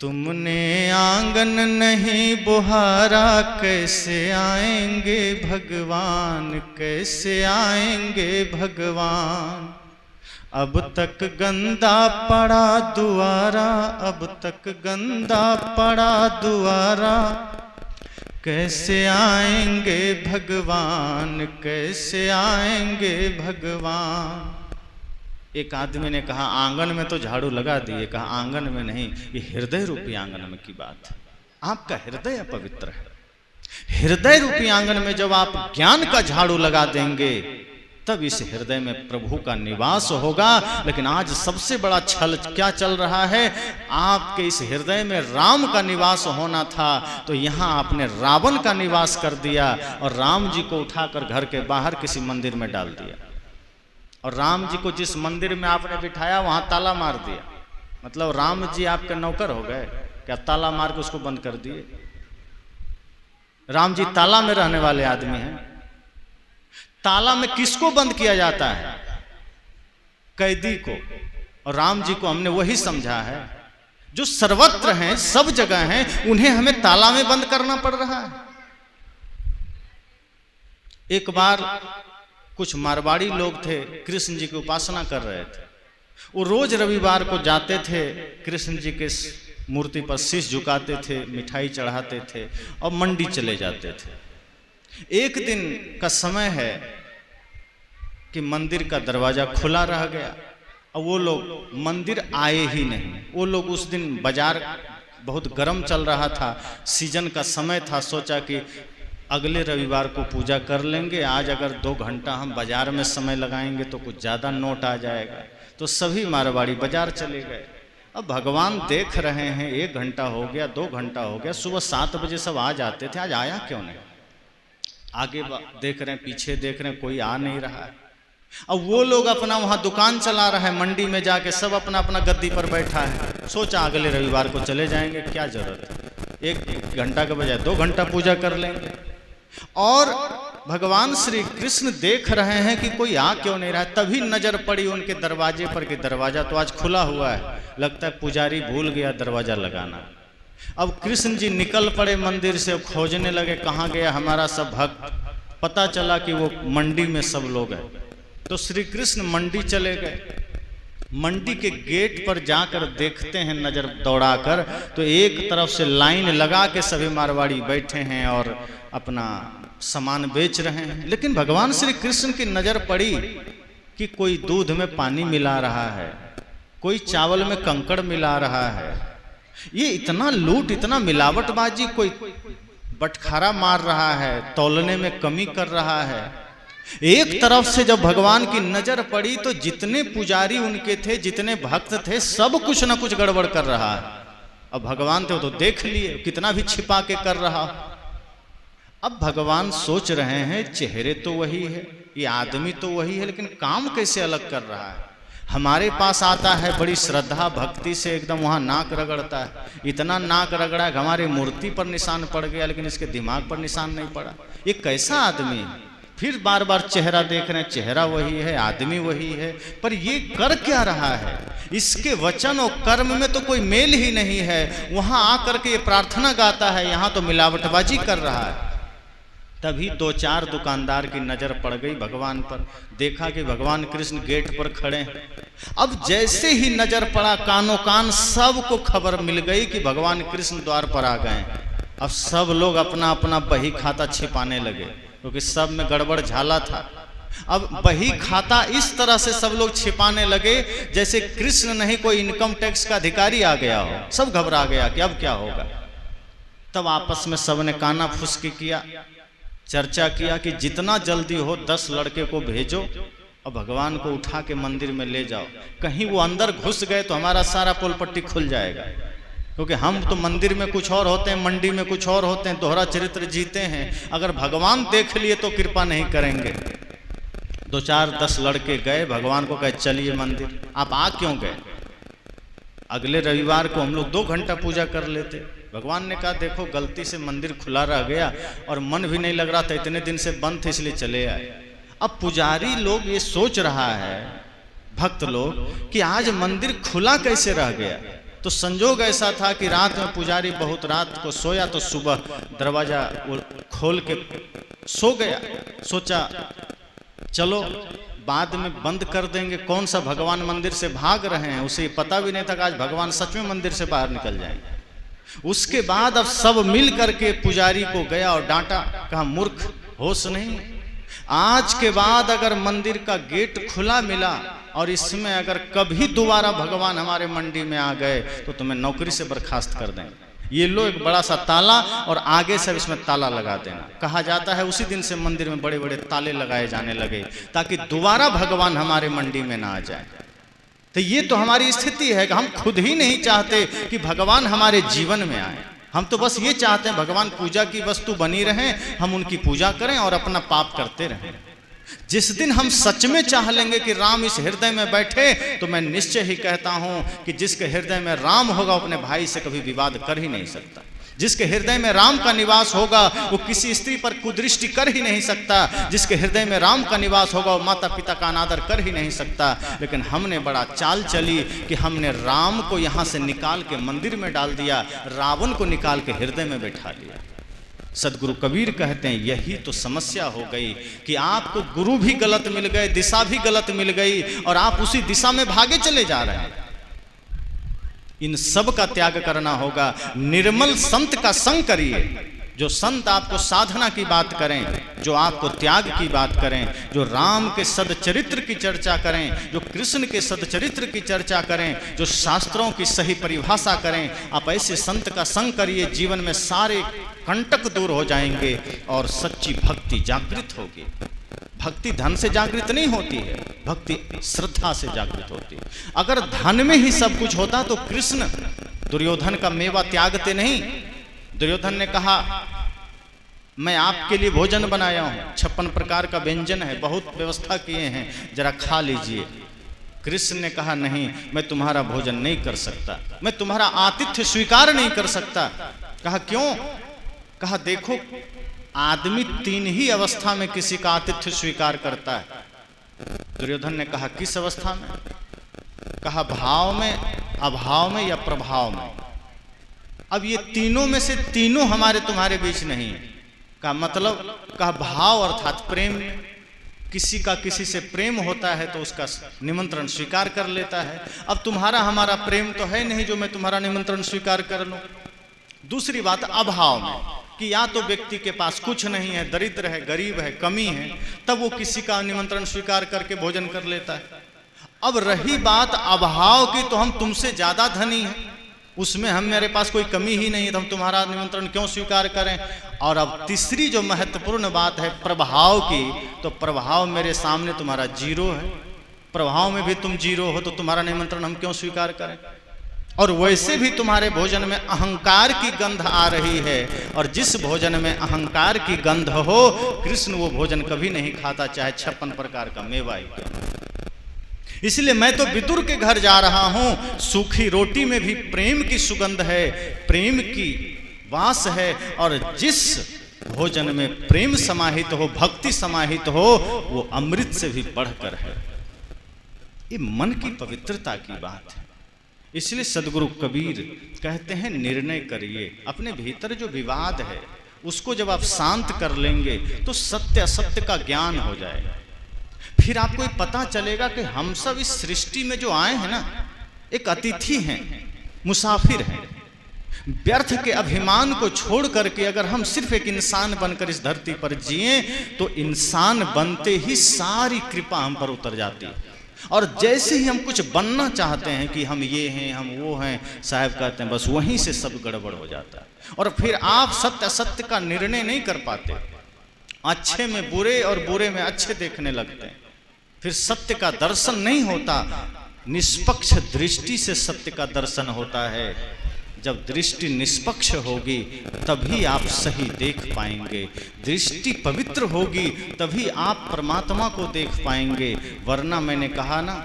तुमने आंगन नहीं बुहारा, कैसे आएंगे भगवान, कैसे आएंगे भगवान। अब तक गंदा पड़ा दुआरा, अब तक गंदा पड़ा दुआरा, कैसे आएंगे भगवान, कैसे आएंगे भगवान। एक आदमी ने कहा आंगन में तो झाड़ू लगा दिए, कहा आंगन में नहीं, ये हृदय रूपी आंगन में की बात है। आपका हृदय अपवित्र है। हृदय रूपी आंगन में जब आप ज्ञान का झाड़ू लगा देंगे तब इस हृदय में प्रभु का निवास होगा। लेकिन आज सबसे बड़ा छल क्या चल रहा है, आपके इस हृदय में राम का निवास होना था तो यहाँ आपने रावण का निवास कर दिया और राम जी को उठाकर घर के बाहर किसी मंदिर में डाल दिया। और राम जी को जिस मंदिर में आपने बिठाया वहां ताला मार दिया। मतलब राम जी आपके नौकर हो गए क्या? ताला मार के उसको बंद कर दिए। राम जी ताला में रहने वाले आदमी हैं। ताला में किसको बंद किया जाता है? कैदी को। और राम जी को हमने वही समझा है जो सर्वत्र हैं, सब जगह हैं, उन्हें हमें ताला में बंद करना पड़ रहा है। एक बार कुछ मारवाड़ी लोग थे, कृष्ण जी की उपासना कर रहे थे। वो रोज रविवार को जाते थे, कृष्ण जी के मूर्ति पर शीश झुकाते थे, मिठाई चढ़ाते थे और मंडी चले जाते थे। एक दिन का समय है कि मंदिर का दरवाजा खुला रह गया और वो लोग मंदिर आए ही नहीं। वो लोग उस दिन बाजार बहुत गर्म चल रहा था, सीजन का समय था, सोचा कि अगले रविवार को पूजा कर लेंगे, आज अगर 2 घंटा हम बाजार में समय लगाएंगे तो कुछ ज़्यादा नोट आ जाएगा। तो सभी मारवाड़ी बाजार चले गए। अब भगवान देख रहे हैं 1 घंटा हो गया, 2 घंटा हो गया, सुबह 7 बजे सब आ जाते थे, आज आया क्यों नहीं? आगे देख रहे हैं, पीछे देख रहे हैं, कोई आ नहीं रहा है। अब वो लोग अपना वहाँ दुकान चला रहा है, मंडी में जाके सब अपना अपना गद्दी पर बैठा है। सोचा अगले रविवार को चले जाएंगे, क्या जरूरत है, 1 घंटा के बजाय 2 घंटा पूजा कर लेंगे। और भगवान श्री कृष्ण देख रहे हैं कि कोई आ क्यों नहीं रहा। तभी नजर पड़ी उनके दरवाजे पर कि दरवाजा तो आज खुला हुआ है, लगता है पुजारी भूल गया दरवाजा लगाना। अब कृष्ण जी निकल पड़े मंदिर से, खोजने लगे कहाँ गया हमारा सब भक्त। पता चला कि वो मंडी में सब लोग हैं। तो श्री कृष्ण मंडी चले गए। मंडी के गेट पर जाकर देखते हैं नजर दौड़ाकर, तो एक तरफ से लाइन लगा के सभी मारवाड़ी बैठे हैं और अपना सामान बेच रहे हैं। लेकिन भगवान श्री कृष्ण की नजर पड़ी कि कोई दूध में पानी मिला रहा है, कोई चावल में कंकड़ मिला रहा है। ये इतना लूट, इतना मिलावटबाजी, कोई बटखारा मार रहा है, तौलने में कमी कर रहा है। एक तरफ से जब भगवान की नजर पड़ी तो जितने पुजारी उनके थे, जितने भक्त थे, सब कुछ ना कुछ गड़बड़ कर रहा है। अब भगवान थे वो तो देख लिए, कितना भी छिपा के कर रहा। अब भगवान सोच रहे हैं चेहरे तो वही है, ये आदमी तो वही है, लेकिन काम कैसे अलग कर रहा है। हमारे पास आता है बड़ी श्रद्धा भक्ति से, एकदम वहाँ नाक रगड़ता है, इतना नाक रगड़ा है हमारी मूर्ति पर निशान पड़ गया, लेकिन इसके दिमाग पर निशान नहीं पड़ा। ये कैसा आदमी है? फिर बार बार चेहरा देख रहे हैं, चेहरा वही है, आदमी वही है, पर ये कर क्या रहा है? इसके वचन और कर्म में तो कोई मेल ही नहीं है। वहां आकर के ये प्रार्थना गाता है, यहां तो मिलावटबाजी कर रहा है। तभी 2-4 दुकानदार की नजर पड़ गई भगवान पर। देखा कि भगवान कृष्ण गेट पर खड़े हैं। अब जैसे ही नजर पड़ा, कानों कान सबको खबर मिल गई कि भगवान कृष्ण द्वार पर आ गए। अब सब लोग अपना अपना बही खाता छिपाने लगे, क्योंकि सब में गड़बड़ झाला था। अब बही खाता इस तरह से सब लोग छिपाने लगे जैसे कृष्ण नहीं कोई इनकम टैक्स का अधिकारी आ गया हो। सब घबरा गया कि अब क्या होगा। तब आपस में सबने काना फुसकी किया, चर्चा किया कि जितना जल्दी हो 10 लड़के को भेजो और भगवान को उठा के मंदिर में ले जाओ। कहीं वो अंदर घुस गए तो हमारा सारा पोलपट्टी खुल जाएगा, क्योंकि हम तो मंदिर में कुछ और होते हैं, मंडी में कुछ और होते हैं, दोहरा चरित्र जीते हैं। अगर भगवान देख लिए तो कृपा नहीं करेंगे। 2-4-10 लड़के गए, भगवान को कहे चलिए मंदिर। आप आ क्यों गए? अगले रविवार को हम लोग 2 घंटा पूजा कर लेते। भगवान ने कहा देखो गलती से मंदिर खुला रह गया और मन भी नहीं लग रहा था, इतने दिन से बंद थे इसलिए चले आए। अब पुजारी लोग ये सोच रहा है, भक्त लोग, कि आज मंदिर खुला कैसे रह गया। तो संजोग ऐसा था कि रात में पुजारी बहुत रात को सोया, तो सुबह दरवाजा खोल के सो गया। सोचा चलो बाद में बंद कर देंगे, कौन सा भगवान मंदिर से भाग रहे हैं। उसे पता भी नहीं था कि आज भगवान सच में मंदिर से बाहर निकल जाएंगे। उसके बाद अब सब मिल करके पुजारी को गया और डांटा, कहा मूर्ख, होश नहीं। आज के बाद अगर मंदिर का गेट खुला मिला और इसमें अगर कभी दोबारा भगवान हमारे मंडी में आ गए तो तुम्हें नौकरी से बर्खास्त कर देंगे। ये लो एक बड़ा सा ताला और आगे से इसमें ताला लगा देना। कहा जाता है उसी दिन से मंदिर में बड़े बड़े ताले लगाए जाने लगे ताकि दोबारा भगवान हमारे मंडी में ना आ जाए। तो ये तो हमारी स्थिति है कि हम खुद ही नहीं चाहते कि भगवान हमारे जीवन में आए। हम तो बस ये चाहते हैं भगवान पूजा की वस्तु बनी रहें, हम उनकी पूजा करें और अपना पाप करते रहें। जिस दिन हम सच में चाह लेंगे कि राम इस हृदय में बैठे, तो मैं निश्चय ही कहता हूं कि जिसके हृदय में राम होगा अपने भाई से कभी विवाद कर ही नहीं सकता। जिसके हृदय में राम का निवास होगा वो किसी स्त्री पर कुदृष्टि कर ही नहीं सकता। जिसके हृदय में राम का निवास होगा वो माता पिता का अनादर कर ही नहीं सकता। लेकिन हमने बड़ा चाल चली कि हमने राम को यहाँ से निकाल के मंदिर में डाल दिया, रावण को निकाल के हृदय में बैठा लिया। सदगुरु कबीर कहते हैं यही तो समस्या हो गई कि आपको गुरु भी गलत मिल गए, दिशा भी गलत मिल गई और आप उसी दिशा में भागे चले जा रहे हैं। इन सब का त्याग करना होगा। निर्मल संत का संग करिए, जो संत आपको साधना की बात करें, जो आपको त्याग की बात करें, जो राम के सदचरित्र की चर्चा करें, जो कृष्ण के सदचरित्र की चर्चा करें, जो शास्त्रों की सही परिभाषा करें। आप ऐसे संत का संग करिए, जीवन में सारे कंटक दूर हो जाएंगे और सच्ची भक्ति जागृत होगी। भक्ति धन से जागृत नहीं होती है, भक्ति श्रद्धा से जागृत होती है। अगर धन में ही सब कुछ होता तो कृष्ण दुर्योधन का मेवा त्यागते नहीं। दुर्योधन ने कहा मैं आपके लिए भोजन बनाया हूं, 56 प्रकार का व्यंजन है, बहुत व्यवस्था किए हैं, जरा खा लीजिए। कृष्ण ने कहा नहीं, मैं तुम्हारा भोजन नहीं कर सकता, मैं तुम्हारा आतिथ्य स्वीकार नहीं कर सकता। कहा क्यों? कहा देखो आदमी 3 ही अवस्था में किसी का आतिथ्य स्वीकार करता है। दुर्योधन ने कहा किस अवस्था में? कहा भाव में, अभाव में या प्रभाव में। अब ये तीनों में से तीनों हमारे तुम्हारे बीच नहीं है। कहा मतलब? कहा भाव अर्थात प्रेम में। किसी का किसी से प्रेम होता है तो उसका निमंत्रण स्वीकार कर लेता है। अब तुम्हारा हमारा प्रेम तो है नहीं जो मैं तुम्हारा निमंत्रण स्वीकार कर लूं। दूसरी बात अभाव में कि या तो व्यक्ति के पास कुछ नहीं है, दरिद्र है, गरीब है, कमी है, तब वो किसी का निमंत्रण स्वीकार करके भोजन कर लेता है। अब रही बात अभाव की, तो हम तुमसे ज्यादा धनी हैं, उसमें हम मेरे पास कोई कमी ही नहीं है, तो हम तुम्हारा निमंत्रण क्यों स्वीकार करें। और अब तीसरी जो महत्वपूर्ण बात है प्रभाव की, तो प्रभाव मेरे सामने तुम्हारा जीरो है, प्रभाव में भी तुम जीरो हो, तो तुम्हारा निमंत्रण हम क्यों स्वीकार करें। और वैसे भी तुम्हारे भोजन में अहंकार की गंध आ रही है, और जिस भोजन में अहंकार की गंध हो कृष्ण वो भोजन कभी नहीं खाता, चाहे 56 प्रकार का मेवा ही क्यों। इसलिए मैं तो विदुर के घर जा रहा हूं, सूखी रोटी में भी प्रेम की सुगंध है, प्रेम की वास है, और जिस भोजन में प्रेम समाहित हो, भक्ति समाहित हो, वो अमृत से भी बढ़कर है। ये मन की पवित्रता की बात है। इसलिए सदगुरु कबीर कहते हैं निर्णय करिए। अपने भीतर जो विवाद है उसको जब आप शांत कर लेंगे तो सत्य असत्य का ज्ञान हो जाएगा। फिर आपको पता चलेगा कि हम सब इस सृष्टि में जो आए हैं ना, एक अतिथि हैं, मुसाफिर हैं। व्यर्थ के अभिमान को छोड़ करके अगर हम सिर्फ एक इंसान बनकर इस धरती पर जिए तो इंसान बनते ही सारी कृपा हम पर उतर जाती है। और जैसे ही हम कुछ बनना चाहते हैं कि हम ये हैं, हम वो हैं, साहब कहते हैं बस वहीं से सब गड़बड़ हो जाता है। और फिर आप सत्य असत्य का निर्णय नहीं कर पाते, अच्छे में बुरे और बुरे में अच्छे देखने लगते हैं। फिर सत्य का दर्शन नहीं होता, निष्पक्ष दृष्टि से सत्य का दर्शन होता है। जब दृष्टि निष्पक्ष होगी तभी आप सही देख पाएंगे, दृष्टि पवित्र होगी तभी आप परमात्मा को देख पाएंगे। वरना मैंने कहा ना,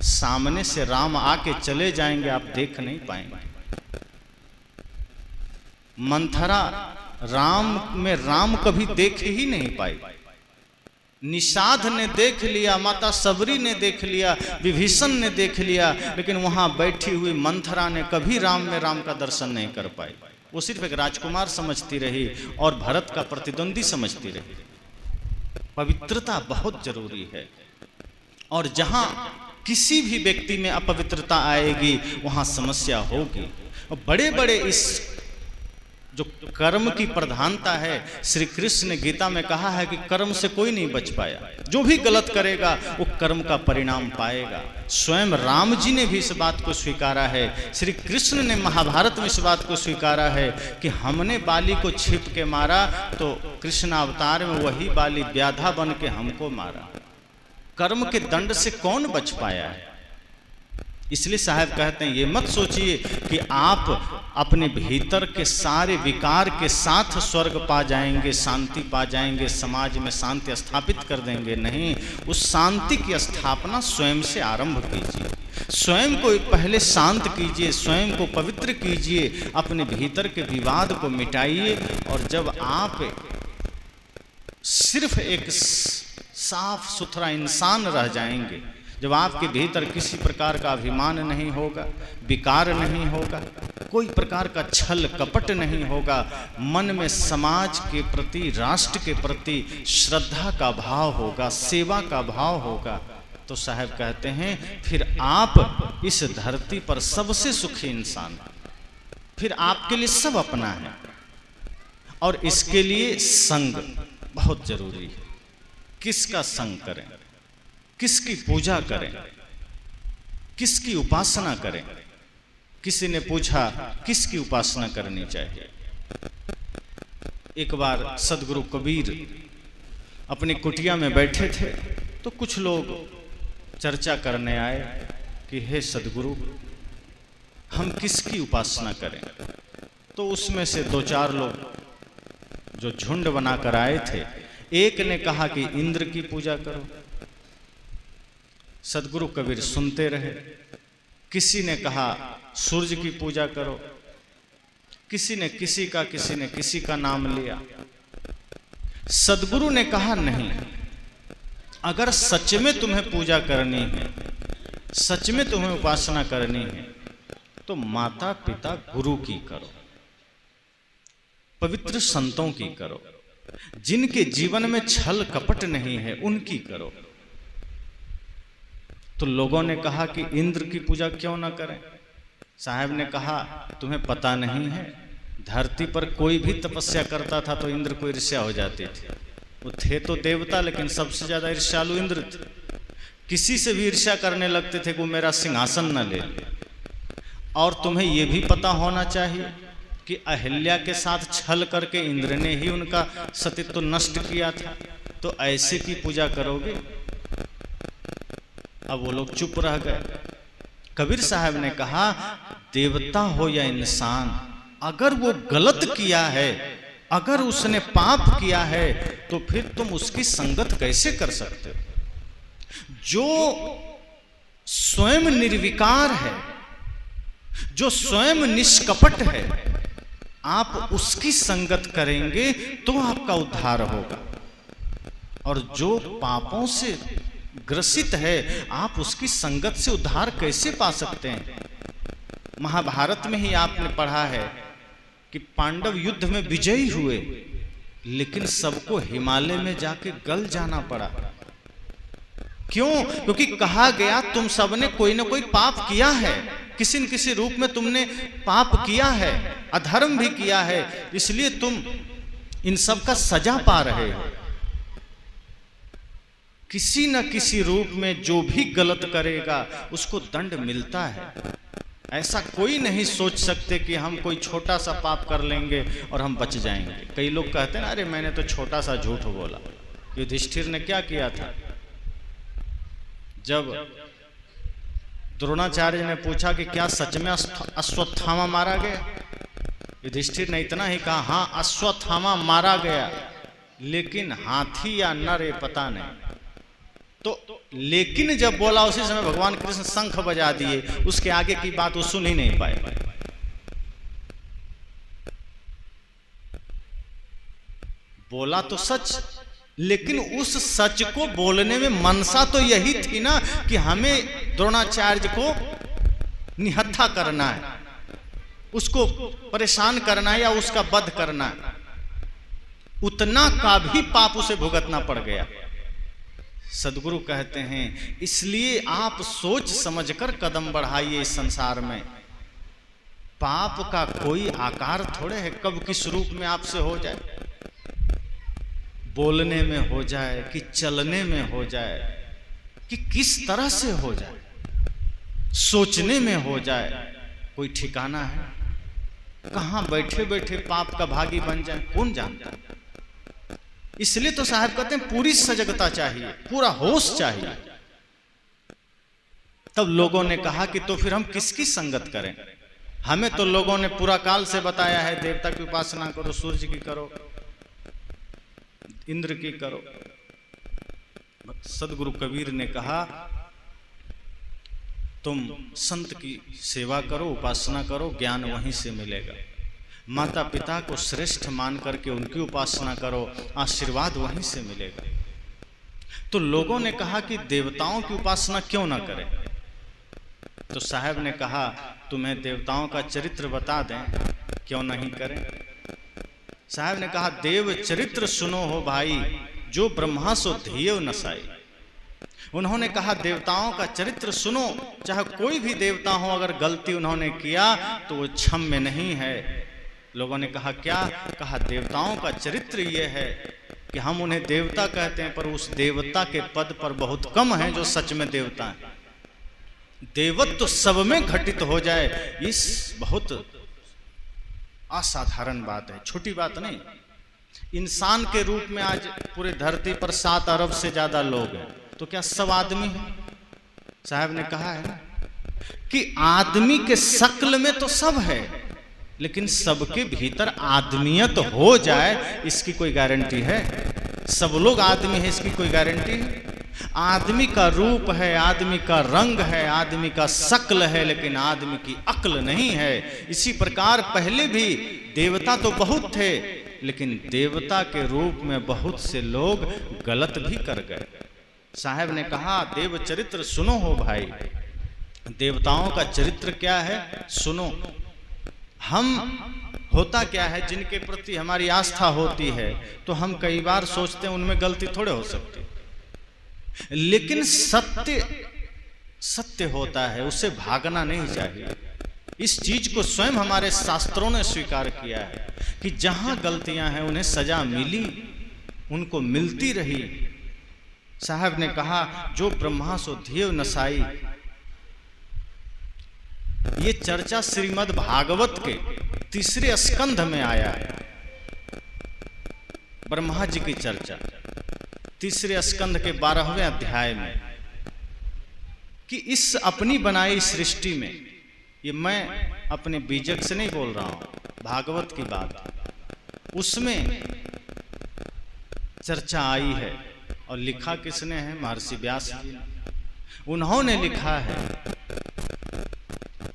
सामने से राम आके चले जाएंगे, आप देख नहीं पाएंगे। मंथरा राम में राम कभी देख ही नहीं पाई। निषाद ने देख लिया, माता सबरी ने देख लिया, विभीषण ने देख लिया, लेकिन वहां बैठी हुई मंथरा ने कभी राम में राम का दर्शन नहीं कर पाई। वो सिर्फ एक राजकुमार समझती रही और भरत का प्रतिद्वंदी समझती रही। पवित्रता बहुत जरूरी है, और जहां किसी भी व्यक्ति में अपवित्रता आएगी वहां समस्या होगी। और बड़े बड़े इस जो कर्म की प्रधानता है, श्री कृष्ण ने गीता में कहा है कि कर्म से कोई नहीं बच पाया। जो भी गलत करेगा वो कर्म का परिणाम पाएगा। स्वयं राम जी ने भी इस बात को स्वीकारा है, श्री कृष्ण ने महाभारत में इस बात को स्वीकारा है कि हमने बाली को छिप के मारा तो कृष्ण अवतार में वही बाली व्याधा बन के हमको मारा। कर्म के दंड से कौन बच पाया है? इसलिए साहब कहते हैं ये मत सोचिए कि आप अपने भीतर के सारे विकार के साथ स्वर्ग पा जाएंगे, शांति पा जाएंगे, समाज में शांति स्थापित कर देंगे। नहीं, उस शांति की स्थापना स्वयं से आरंभ कीजिए। स्वयं को पहले शांत कीजिए, स्वयं को पवित्र कीजिए, अपने भीतर के विवाद को मिटाइए। और जब आप सिर्फ एक साफ सुथरा इंसान रह जाएंगे, जब आपके भीतर किसी प्रकार का अभिमान नहीं होगा, विकार नहीं होगा, कोई प्रकार का छल कपट नहीं होगा, मन में समाज के प्रति, राष्ट्र के प्रति श्रद्धा का भाव होगा, सेवा का भाव होगा, तो साहब कहते हैं फिर आप इस धरती पर सबसे सुखी इंसान, फिर आपके लिए सब अपना है। और इसके लिए संग बहुत जरूरी है। किसका संग करें, किसकी पूजा करें, किसकी उपासना करें? किसी ने पूछा किसकी उपासना करनी चाहिए। एक बार सदगुरु कबीर अपनी कुटिया में बैठे थे तो कुछ लोग चर्चा करने आए कि हे सदगुरु, हम किसकी उपासना करें। तो उसमें से दो चार लोग जो झुंड बनाकर आए थे, एक ने कहा कि इंद्र की पूजा करो। सदगुरु कबीर सुनते रहे। किसी ने कहा सूर्य की पूजा करो, किसी ने किसी का नाम लिया। सदगुरु ने कहा नहीं, अगर सच में तुम्हें पूजा करनी है, सच में तुम्हें उपासना करनी है, तो माता पिता गुरु की करो, पवित्र संतों की करो, जिनके जीवन में छल कपट नहीं है उनकी करो। तो लोगों ने कहा कि इंद्र की पूजा क्यों ना करें। साहब ने कहा तुम्हें पता नहीं है, धरती पर कोई भी तपस्या करता था तो इंद्र को ईर्ष्या हो जाती थी। वो थे तो देवता, लेकिन सबसे ज्यादा ईर्ष्यालु इंद्र थे। किसी से भी ईर्ष्या करने लगते थे कि वो मेरा सिंहासन न ले। और तुम्हें यह भी पता होना चाहिए कि अहिल्या के साथ छल करके इंद्र ने ही उनका सतीत्व नष्ट किया था, तो ऐसे की पूजा करोगे। अब वो लोग चुप रह गए। कबीर साहब ने कहा देवता हो या इंसान, अगर वो गलत किया है, अगर उसने पाप किया है, तो फिर तुम उसकी संगत कैसे कर सकते हो। जो स्वयं निर्विकार है, जो स्वयं निष्कपट है, आप उसकी संगत करेंगे तो आपका उद्धार होगा। और जो पापों से ग्रसित है, आप उसकी संगत से उद्धार कैसे पा सकते हैं। महाभारत में ही आपने पढ़ा है कि पांडव युद्ध में विजयी हुए, लेकिन सबको हिमालय में जाके गल जाना पड़ा। क्यों? क्योंकि कहा गया तुम सबने कोई ना कोई पाप किया है, किसी न किसी रूप में तुमने पाप किया है, अधर्म भी किया है, इसलिए तुम इन सब का सजा पा रहे हो। किसी न किसी रूप में जो भी गलत करेगा उसको दंड मिलता है। ऐसा कोई नहीं सोच सकते कि हम कोई छोटा सा पाप कर लेंगे और हम बच जाएंगे। कई लोग कहते हैं अरे मैंने तो छोटा सा झूठ बोला। युधिष्ठिर ने क्या किया था? जब द्रोणाचार्य ने पूछा कि क्या सच में अश्वत्थामा मारा गया, युधिष्ठिर ने इतना ही कहा हाँ अश्वत्थामा मारा गया, लेकिन हाथी या नर ये पता नहीं। तो लेकिन जब बोला उसी समय भगवान कृष्ण शंख बजा दिए, उसके आगे की बात वो सुन ही नहीं पाए। बोला तो सच, लेकिन उस सच को बोलने में मनसा तो यही थी ना कि हमें द्रोणाचार्य को निहत्था करना है, उसको परेशान करना है या उसका वध करना है। उतना का भी पाप उसे भुगतना पड़ गया। सदगुरु कहते हैं इसलिए आप सोच समझकर कदम बढ़ाइए इस संसार में। पाप का कोई आकार थोड़े है, कब किस रूप में आपसे हो जाए, बोलने में हो जाए कि चलने में हो जाए कि किस तरह से हो जाए, सोचने में हो जाए, कोई ठिकाना है? कहां बैठे बैठे पाप का भागी बन जाए कौन जानता है। इसलिए तो साहब कहते हैं पूरी सजगता चाहिए, पूरा होश चाहिए। तब लोगों ने कहा कि तो फिर हम किसकी संगत करें? हमें तो लोगों ने पूरा काल से बताया है देवता की उपासना करो, सूर्य की करो, इंद्र की करो। सदगुरु कबीर ने कहा तुम संत की सेवा करो, उपासना करो, ज्ञान वहीं से मिलेगा। माता पिता को श्रेष्ठ मान करके उनकी उपासना करो, आशीर्वाद वहीं से मिलेगा। तो लोगों ने कहा कि देवताओं की उपासना क्यों ना करें? तो साहब ने कहा तुम्हें देवताओं का चरित्र बता दें, क्यों नहीं करें? साहब ने कहा देव चरित्र सुनो हो भाई, जो ब्रह्मा सो धियो नसाई। उन्होंने कहा देवताओं का चरित्र सुनो, चाहे कोई भी देवता हो, अगर गलती उन्होंने किया तो वो क्षम्य नहीं है। लोगों ने कहा क्या? कहा देवताओं का चरित्र ये है कि हम उन्हें देवता कहते हैं, पर उस देवता के पद पर बहुत कम हैं जो सच में देवता हैं। देवत्व तो सब में घटित हो जाए, इस बहुत असाधारण बात है, छोटी बात नहीं। इंसान के रूप में आज पूरे धरती पर 7 अरब से ज्यादा लोग हैं, तो क्या सब आदमी हैं? साहब ने कहा है कि आदमी के शक्ल में तो सब है, लेकिन सबके भीतर आदमियत हो जाए इसकी कोई गारंटी है? सब लोग आदमी है इसकी कोई गारंटी है? आदमी का रूप है, आदमी का रंग है, आदमी का शक्ल है, लेकिन आदमी की अक्ल नहीं है। इसी प्रकार पहले भी देवता तो बहुत थे, लेकिन देवता के रूप में बहुत से लोग गलत भी कर गए। साहब ने कहा देव चरित्र सुनो हो भाई, देवताओं का चरित्र क्या है सुनो। हम होता क्या है, जिनके प्रति हमारी आस्था होती है तो हम कई बार सोचते हैं उनमें गलती थोड़े हो सकती, लेकिन सत्य सत्य होता है, उससे भागना नहीं चाहिए। इस चीज को स्वयं हमारे शास्त्रों ने स्वीकार किया है कि जहां गलतियां हैं उन्हें सजा मिली, उनको मिलती रही। साहब ने कहा जो ब्रह्मा सो धियो नसाई। ये चर्चा श्रीमद् भागवत के 3 स्कंध में आया है, ब्रह्मा जी की चर्चा 3 स्कंध के 12वें अध्याय में, कि इस अपनी बनाई सृष्टि में, ये मैं अपने बीजक से नहीं बोल रहा हूं, भागवत की बात, उसमें चर्चा आई है। और लिखा किसने है? महर्षि व्यास जी ने। उन्होंने लिखा है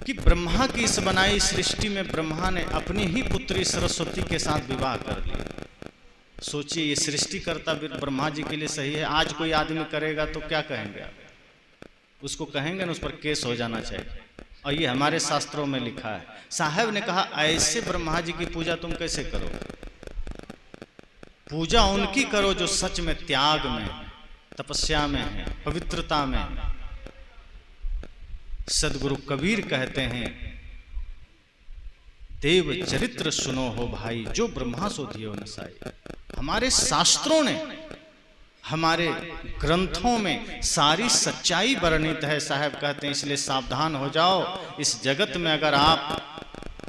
कि ब्रह्मा की इस बनाई सृष्टि में ब्रह्मा ने अपनी ही पुत्री सरस्वती के साथ विवाह कर लिया। सोचिए ये सृष्टिकर्ता ब्रह्मा जी के लिए सही है? आज कोई आदमी करेगा तो क्या कहेंगे आप? उसको कहेंगे ना, उस पर केस हो जाना चाहिए। और ये हमारे शास्त्रों में लिखा है। साहब ने कहा ऐसे ब्रह्मा जी की पूजा तुम कैसे करो? पूजा उनकी करो जो सच में त्याग में, तपस्या में है, पवित्रता में। सदगुरु कबीर कहते हैं देव चरित्र सुनो हो भाई, जो ब्रह्मा सो धियो नसाई। हमारे शास्त्रों ने, हमारे ग्रंथों में सारी सच्चाई वर्णित है। साहब कहते हैं इसलिए सावधान हो जाओ। इस जगत में अगर आप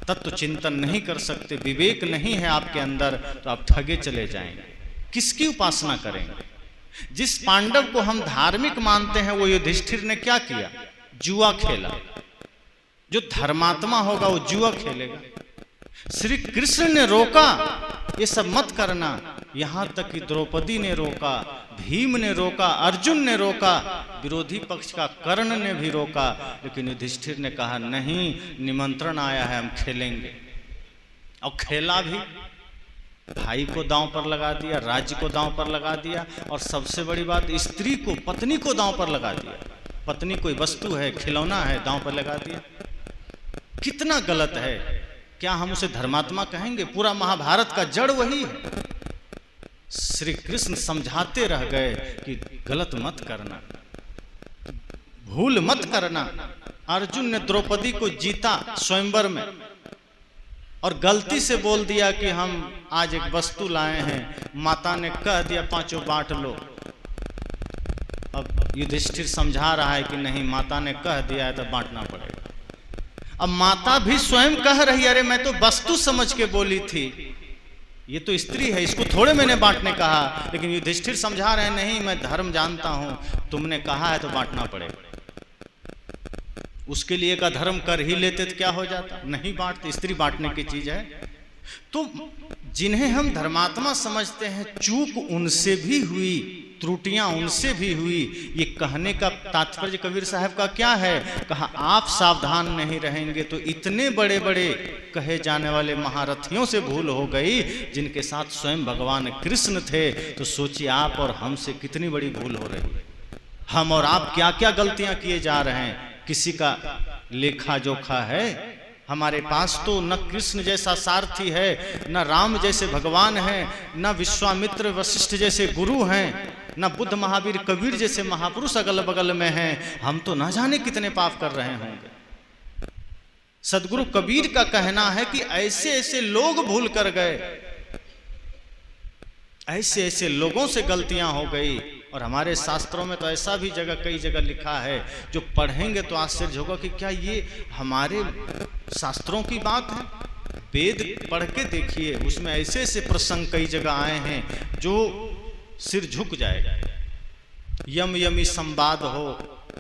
तत्व चिंतन नहीं कर सकते, विवेक नहीं है आपके अंदर, तो आप ठगे चले जाएंगे। किसकी उपासना करेंगे? जिस पांडव को हम धार्मिक मानते हैं वो युधिष्ठिर ने क्या किया? जुआ खेला। जो धर्मात्मा होगा वो जुआ खेलेगा। श्री कृष्ण ने रोका ये सब मत करना, यहां तक कि द्रौपदी ने रोका, भीम ने रोका, अर्जुन ने रोका, विरोधी पक्ष का कर्ण ने भी रोका, लेकिन युधिष्ठिर ने कहा नहीं, निमंत्रण आया है, हम खेलेंगे। और खेला भी, भाई को दांव पर लगा दिया, राज्य को दांव पर लगा दिया, और सबसे बड़ी बात स्त्री को, पत्नी को दांव पर लगा दिया। पत्नी कोई वस्तु है, खिलौना है, दांव पर लगा दिया। कितना गलत है। क्या हम उसे धर्मात्मा कहेंगे? पूरा महाभारत का जड़ वही है। श्री कृष्ण समझाते रह गए कि गलत मत करना, भूल मत करना। अर्जुन ने द्रौपदी को जीता स्वयंवर में, और गलती से बोल दिया कि हम आज एक वस्तु लाए हैं, माता ने कह दिया पांचों बांट लो। अब युधिष्ठिर समझा रहा है कि नहीं, माता ने कह दिया है तो बांटना पड़ेगा। अब माता भी स्वयं कह रही है, अरे मैं तो वस्तु समझ के बोली थी, ये तो स्त्री है, इसको थोड़े मैंने बांटने कहा। लेकिन युधिष्ठिर समझा रहे हैं, नहीं मैं धर्म जानता हूं, तुमने कहा है तो बांटना पड़ेगा। उसके लिए का धर्म कर ही लेते तो क्या हो जाता, नहीं बांटते, स्त्री बांटने की चीज है। तो जिन्हें हम धर्मात्मा समझते हैं, चूक उनसे भी हुई, त्रुटियां उनसे भी हुई। ये कहने का तात्पर्य कबीर साहब का क्या है, कहा आप सावधान नहीं रहेंगे तो इतने बड़े बड़े कहे जाने वाले महारथियों से भूल हो गई, जिनके साथ स्वयं भगवान कृष्ण थे। तो सोचिए आप और हमसे कितनी बड़ी भूल हो रही है। हम और आप क्या क्या गलतियां किए जा रहे हैं, किसी का लेखा जोखा है? हमारे पास तो न कृष्ण जैसा सारथी है, न राम जैसे भगवान हैं, न विश्वामित्र वशिष्ठ जैसे गुरु हैं, न बुद्ध महावीर कबीर जैसे महापुरुष अगल बगल में हैं। हम तो न जाने कितने पाप कर रहे होंगे। सदगुरु कबीर का कहना है कि ऐसे ऐसे लोग भूल कर गए, ऐसे ऐसे लोगों से गलतियां हो गई। और हमारे शास्त्रों में तो ऐसा भी जगह कई जगह लिखा है, जो पढ़ेंगे तो आश्चर्य होगा कि क्या ये हमारे शास्त्रों की बात है। वेद पढ़ के देखिए, उसमें ऐसे ऐसे प्रसंग कई जगह आए हैं जो सिर झुक जाएगा। यम यमी संवाद हो,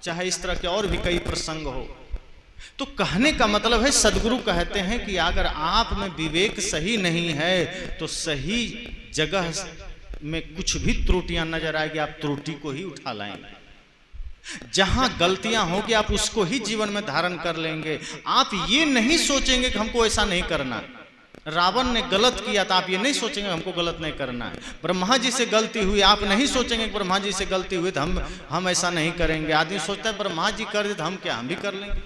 चाहे इस तरह के और भी कई प्रसंग हो। तो कहने का मतलब है, सदगुरु कहते हैं कि अगर आप में विवेक सही नहीं है तो सही जगह में कुछ भी त्रुटियां नजर आएगी, आप त्रुटि को ही उठा लाएंगे। जहां गलतियां होगी आप उसको ही जीवन में धारण कर लेंगे। आप ये नहीं सोचेंगे कि हमको ऐसा नहीं करना। रावण ने गलत किया था, आप ये नहीं सोचेंगे हमको गलत नहीं करना है। ब्रह्मा जी से गलती हुई, आप नहीं सोचेंगे ब्रह्मा जी से गलती हुई तो हम ऐसा नहीं करेंगे। आदमी सोचता है ब्रह्मा जी कर दे तो हम क्या, हम भी कर लेंगे।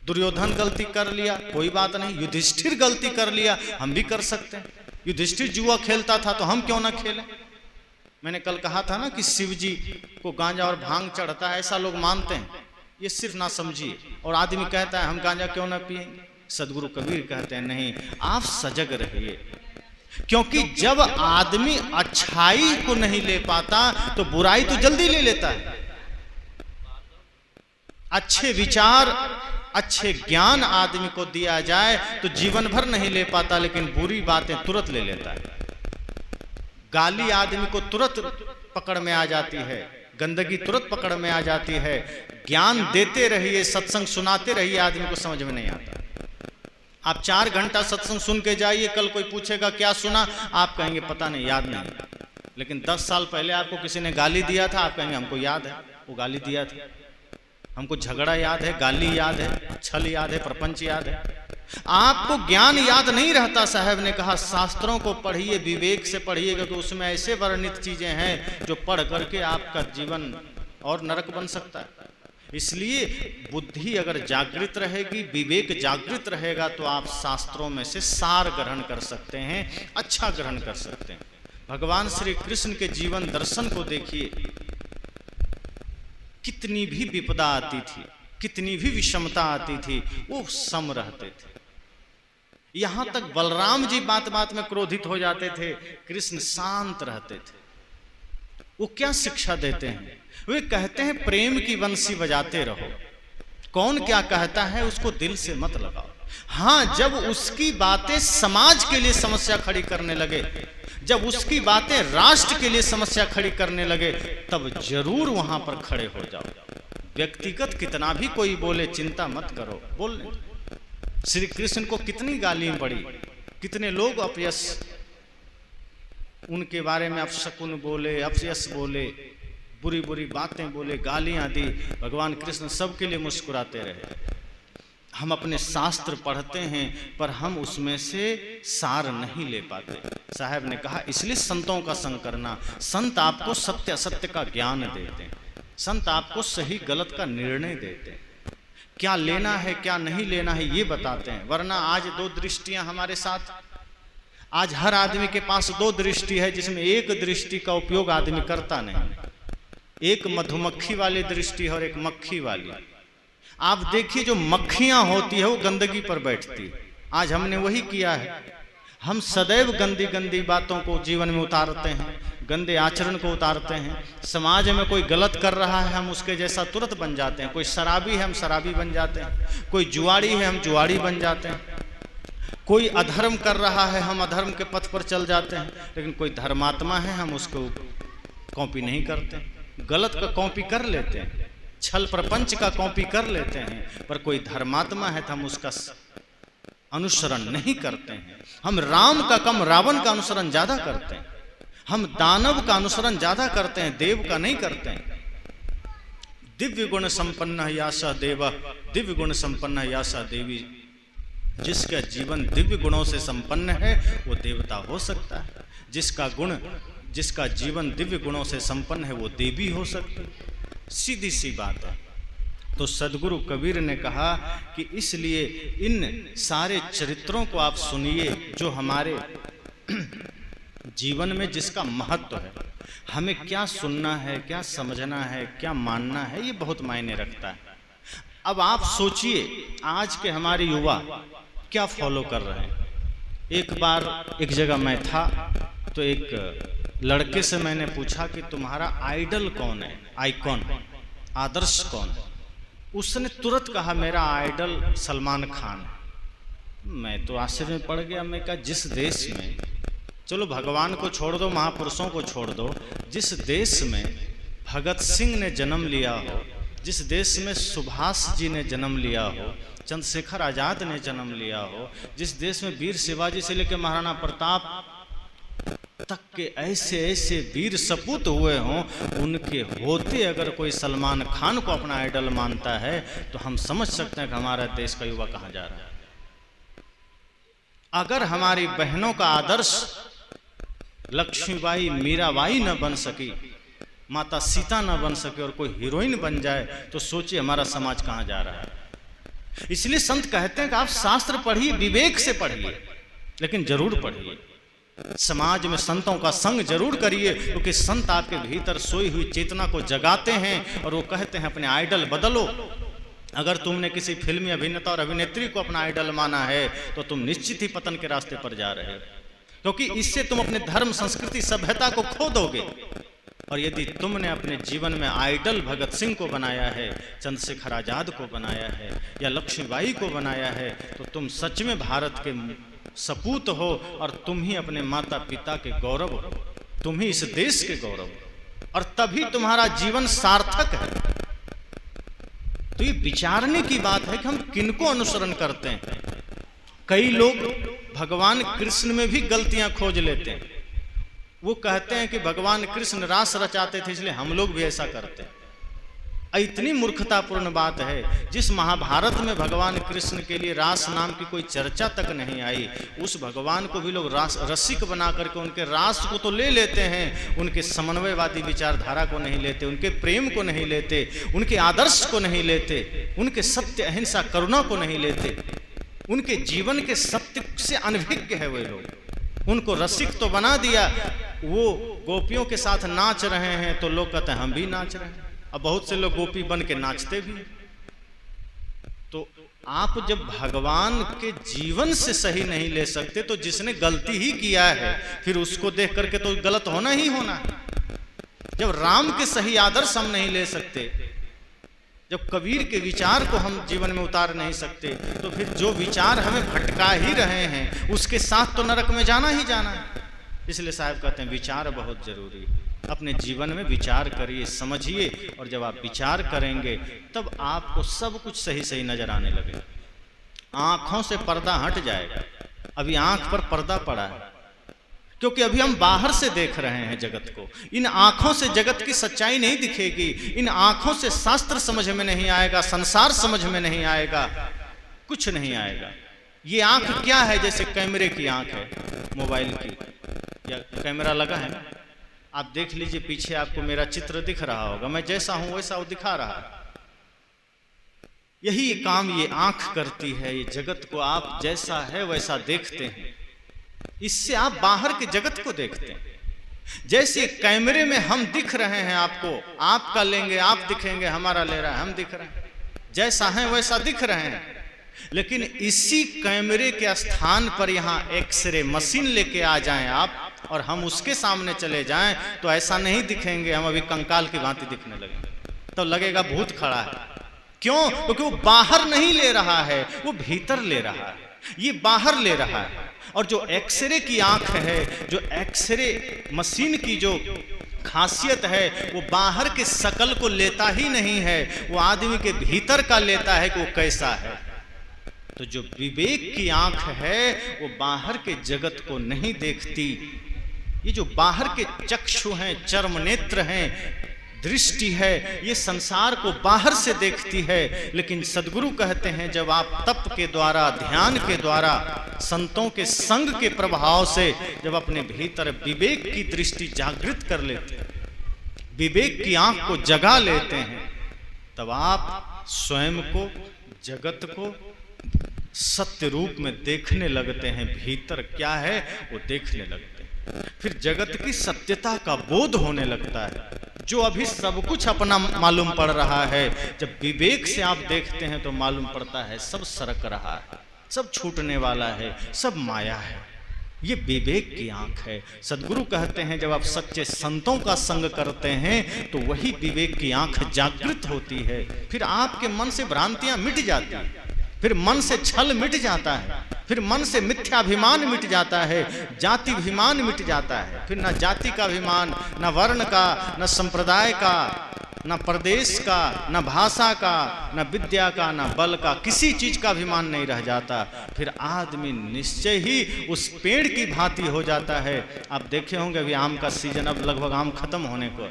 दुर्योधन गलती कर लिया, कोई बात नहीं। युधिष्ठिर गलती कर लिया, हम भी कर सकते हैं। युधिष्ठिर जुआ खेलता था तो हम क्यों ना खेलें। मैंने कल कहा था ना कि शिव जी को गांजा और भांग चढ़ता है, ऐसा लोग मानते हैं। ये सिर्फ ना समझिए। और आदमी कहता है हम गांजा क्यों ना पिएंगे। सदगुरु कबीर कहते हैं नहीं, आप सजग रहिए। क्योंकि जब आदमी अच्छाई को नहीं ले पाता तो बुराई तो जल्दी ले लेता है। अच्छे विचार, अच्छे ज्ञान आदमी को दिया जाए तो जीवन भर नहीं ले पाता, लेकिन बुरी बातें तुरंत ले लेता है। गाली आदमी को तुरंत पकड़ में आ जाती है, गंदगी तुरंत पकड़ में आ जाती है। ज्ञान देते रहिए, सत्संग सुनाते रहिए, आदमी को समझ में नहीं आता। आप 4 घंटा सत्संग सुन के जाइए, कल कोई पूछेगा क्या सुना, आप कहेंगे पता नहीं, याद नहीं। लेकिन 10 साल पहले आपको किसी ने गाली दिया था, आप कहेंगे हमको याद है, वो गाली दिया था। हमको झगड़ा याद है, गाली याद है, छल याद है, प्रपंच याद है। आपको ज्ञान याद नहीं रहता। साहब ने कहा शास्त्रों को पढ़िए, विवेक से पढ़िए, क्योंकि उसमें ऐसे वर्णित चीजें हैं जो पढ़ करके आपका जीवन और नरक बन सकता है। इसलिए बुद्धि अगर जागृत रहेगी, विवेक जागृत रहेगा, तो आप शास्त्रों में से सार ग्रहण कर सकते हैं, अच्छा ग्रहण कर सकते हैं। भगवान श्री कृष्ण के जीवन दर्शन को देखिए, कितनी भी विपदा आती थी, कितनी भी विषमता आती थी, वो सम रहते थे। यहां तक बलराम जी बात बात में क्रोधित हो जाते थे, कृष्ण शांत रहते थे। वो क्या शिक्षा देते हैं? वे कहते हैं प्रेम की बंसी बजाते रहो। कौन क्या कहता है उसको दिल से मत लगाओ। हाँ, जब उसकी बातें समाज के लिए समस्या खड़ी करने लगे, जब उसकी बातें राष्ट्र के लिए समस्या खड़ी करने लगे, तब जरूर वहां पर खड़े हो जाओ। व्यक्तिगत कितना भी कोई बोले, चिंता मत करो, बोलने। श्री कृष्ण को कितनी गाली पड़ी, कितने लोग अपयश, उनके बारे में अपशकुन बोले, अपयश बोले, बुरी बुरी बातें बोले, गालियां दी। भगवान कृष्ण सबके लिए मुस्कुराते रहे। हम अपने शास्त्र पढ़ते हैं पर हम उसमें से सार नहीं ले पाते। साहब ने कहा इसलिए संतों का संग करना। संत आपको सत्य असत्य का ज्ञान देते हैं, संत आपको सही गलत का निर्णय देते हैं, क्या लेना है क्या नहीं लेना है ये बताते हैं। वरना आज 2 दृष्टियां हमारे साथ, आज हर आदमी के पास 2 दृष्टि है, जिसमें एक दृष्टि का उपयोग आदमी करता नहीं। एक मधुमक्खी वाली दृष्टि है और एक मक्खी वाली। आप देखिए जो मक्खियां होती है वो गंदगी पर बैठती, आज हमने वही किया है। हम सदैव गंदी गंदी बातों को जीवन में उतारते हैं, गंदे आचरण को उतारते हैं। समाज में कोई गलत कर रहा है, हम उसके जैसा तुरंत बन जाते हैं। कोई शराबी है, हम शराबी बन जाते हैं। कोई जुआड़ी है, हम जुआड़ी बन जाते हैं। कोई अधर्म कर रहा है, हम अधर्म के पथ पर चल जाते हैं। लेकिन कोई धर्मात्मा है, हम उसको कॉपी नहीं करते। गलत का कॉपी कर लेते हैं, छल प्रपंच का कॉपी कर लेते हैं, पर कोई धर्मात्मा है तो हम उसका अनुसरण नहीं करते हैं। हम राम का कम रावण का अनुसरण ज्यादा करते हैं। हम दानव का अनुसरण ज्यादा करते हैं, देव का नहीं करते हैं। दिव्य गुण संपन्न यासा देव, दिव्य गुण संपन्न यासा देवी। जिसका जीवन दिव्य गुणों से संपन्न है वो देवता हो सकता है। जिसका जीवन दिव्य गुणों से संपन्न है वो देवी हो सकती है। सीधी सी बात है। तो सदगुरु कबीर ने कहा कि इसलिए इन सारे चरित्रों को आप सुनिए जो हमारे जीवन में जिसका महत्व है। हमें क्या सुनना है, क्या समझना है, क्या मानना है, ये बहुत मायने रखता है। अब आप सोचिए आज के हमारे युवा क्या फॉलो कर रहे हैं। एक बार एक जगह मैं था तो एक लड़के से मैंने पूछा कि तुम्हारा आइडल कौन है, आइकॉन, आदर्श कौन है। उसने तुरंत कहा मेरा आइडल सलमान खान है। मैं तो आश्चर्य में पड़ गया। मैं कहा जिस देश में, चलो भगवान को छोड़ दो, महापुरुषों को छोड़ दो, जिस देश में भगत सिंह ने जन्म लिया हो, जिस देश में सुभाष जी ने जन्म लिया हो, चंद्रशेखर आजाद ने जन्म लिया हो, जिस देश में वीर शिवाजी से लेकर महाराणा प्रताप तक के ऐसे ऐसे वीर सपूत हुए हों, उनके होते अगर कोई सलमान खान को अपना आइडल मानता है तो हम समझ सकते हैं कि हमारा देश का युवा कहां जा रहा है। अगर हमारी बहनों का आदर्श लक्ष्मीबाई मीराबाई न बन सकी, माता सीता न बन सके और कोई हीरोइन बन जाए तो सोचिए हमारा समाज कहां जा रहा है। इसलिए संत कहते हैं कि आप शास्त्र पढ़िए, विवेक से पढ़िए, लेकिन जरूर पढ़िए। समाज में संतों का संग जरूर करिए, क्योंकि संत आपके भीतर सोई हुई चेतना को जगाते हैं और वो कहते हैं अपने आइडल बदलो। अगर तुमने किसी फिल्मी अभिनेता और अभिनेत्री को अपना आइडल माना है तो तुम निश्चित ही पतन के रास्ते पर जा रहे हो, क्योंकि इससे तुम अपने धर्म, संस्कृति, सभ्यता को खो दोगे। और यदि तुमने अपने जीवन में आइडल भगत सिंह को बनाया है, चंद्रशेखर आजाद को बनाया है या लक्ष्मीबाई को बनाया है, तो तुम सच में भारत के सपूत हो और तुम ही अपने माता पिता के गौरव हो, तुम ही इस देश के गौरव हो, और तभी तुम्हारा जीवन सार्थक है। तो ये विचारने की बात है कि हम किनको अनुसरण करते हैं। कई लोग भगवान कृष्ण में भी गलतियां खोज लेते हैं। वो कहते हैं कि भगवान कृष्ण रास रचाते थे इसलिए हम लोग भी ऐसा करते हैं। इतनी मूर्खतापूर्ण बात है। जिस महाभारत में भगवान कृष्ण के लिए रास नाम की कोई चर्चा तक नहीं आई, उस भगवान को भी लोग रसिक बना करके उनके रास को तो ले लेते हैं, उनके समन्वयवादी विचारधारा को नहीं लेते, उनके प्रेम को नहीं लेते, उनके आदर्श को नहीं लेते, उनके सत्य, अहिंसा, करुणा को नहीं लेते। उनके जीवन के सत्य से अनभिज्ञ है वे लोग। उनको रसिक तो बना दिया। वो गोपियों के साथ नाच रहे हैं तो लोग कहते हैं हम भी नाच रहे हैं। अब बहुत से लोग गोपी बन के नाचते भी। तो आप जब भगवान के जीवन से सही नहीं ले सकते तो जिसने गलती ही किया है फिर उसको देख करके तो गलत होना ही होना है। जब राम के सही आदर्श हम नहीं ले सकते, जब कबीर के विचार को हम जीवन में उतार नहीं सकते, तो फिर जो विचार हमें भटका ही रहे हैं उसके साथ तो नरक में जाना ही जाना है। इसलिए साहब कहते हैं विचार बहुत जरूरी है। अपने जीवन में विचार करिए, समझिए, और जब आप विचार करेंगे तब आपको सब कुछ सही सही नजर आने लगेगा। आंखों से पर्दा हट जाएगा। अभी आंख पर पर्दा पड़ा है क्योंकि अभी हम बाहर से देख रहे हैं जगत को। इन आंखों से जगत की सच्चाई नहीं दिखेगी। इन आंखों से शास्त्र समझ में नहीं आएगा, संसार समझ में नहीं आएगा, कुछ नहीं आएगा। ये आंख क्या है? जैसे कैमरे की आंख है, मोबाइल की, या कैमरा लगा है, आप देख लीजिए पीछे आपको मेरा चित्र दिख रहा होगा। मैं जैसा हूं वैसा वो दिखा रहा है। यही काम ये आंख करती है। ये जगत को आप जैसा है वैसा देखते हैं, इससे आप बाहर के जगत को देखते हैं। जैसे कैमरे में हम दिख रहे हैं, आपको, आपका लेंगे आप दिखेंगे, हमारा ले रहा है हम दिख रहे हैं, जैसा है वैसा दिख रहे हैं। लेकिन इसी कैमरे के स्थान पर यहाँ एक्सरे मशीन लेके आ जाएं आप और हम उसके सामने चले जाएं तो ऐसा नहीं दिखेंगे, हम अभी कंकाल की भांति दिखने लगेंगे। तो लगेगा भूत खड़ा है। क्यों? क्योंकि वो बाहर नहीं ले रहा है, वो भीतर ले रहा है, ये बाहर ले रहा है। और जो एक्सरे की आंख है, जो एक्सरे मशीन की जो खासियत है, वो बाहर के शकल को लेता ही नहीं है, वो आदमी के भीतर का लेता है कि वो कैसा है। तो जो विवेक की आंख है वो बाहर के जगत को नहीं देखती। ये जो बाहर के चक्षु हैं, चर्म नेत्र हैं, दृष्टि है, ये संसार को बाहर से देखती है। लेकिन सद्गुरु कहते हैं जब आप तप के द्वारा, ध्यान के द्वारा, संतों के संग के प्रभाव से जब अपने भीतर विवेक की दृष्टि जागृत कर लेते हैं, विवेक की आंख को जगा लेते हैं, तब आप स्वयं को, जगत को सत्य रूप में देखने लगते हैं। भीतर क्या है वो देखने लगते हैं। फिर जगत की सत्यता का बोध होने लगता है। जो अभी सब कुछ अपना मालूम पड़ रहा है, जब विवेक से आप देखते हैं तो मालूम पड़ता है सब सरक रहा है, सब छूटने वाला है, सब माया है। ये विवेक की आंख है। सद्गुरु कहते हैं जब आप सच्चे संतों का संग करते हैं तो वही विवेक की आंख जागृत होती है। फिर आपके मन से भ्रांतियां मिट जाती हैं, फिर मन से छल मिट जाता है, फिर मन से मिथ्याभिमान मिट जाता है, जाति अभिमान मिट जाता है। फिर न जाति का अभिमान, न वर्ण का, न संप्रदाय का, न प्रदेश का, न भाषा का, न विद्या का, न बल का, किसी चीज का अभिमान नहीं रह जाता। फिर आदमी निश्चय ही उस पेड़ की भांति हो जाता है। आप देखे होंगे अभी आम का सीजन, अब लगभग आम खत्म होने को।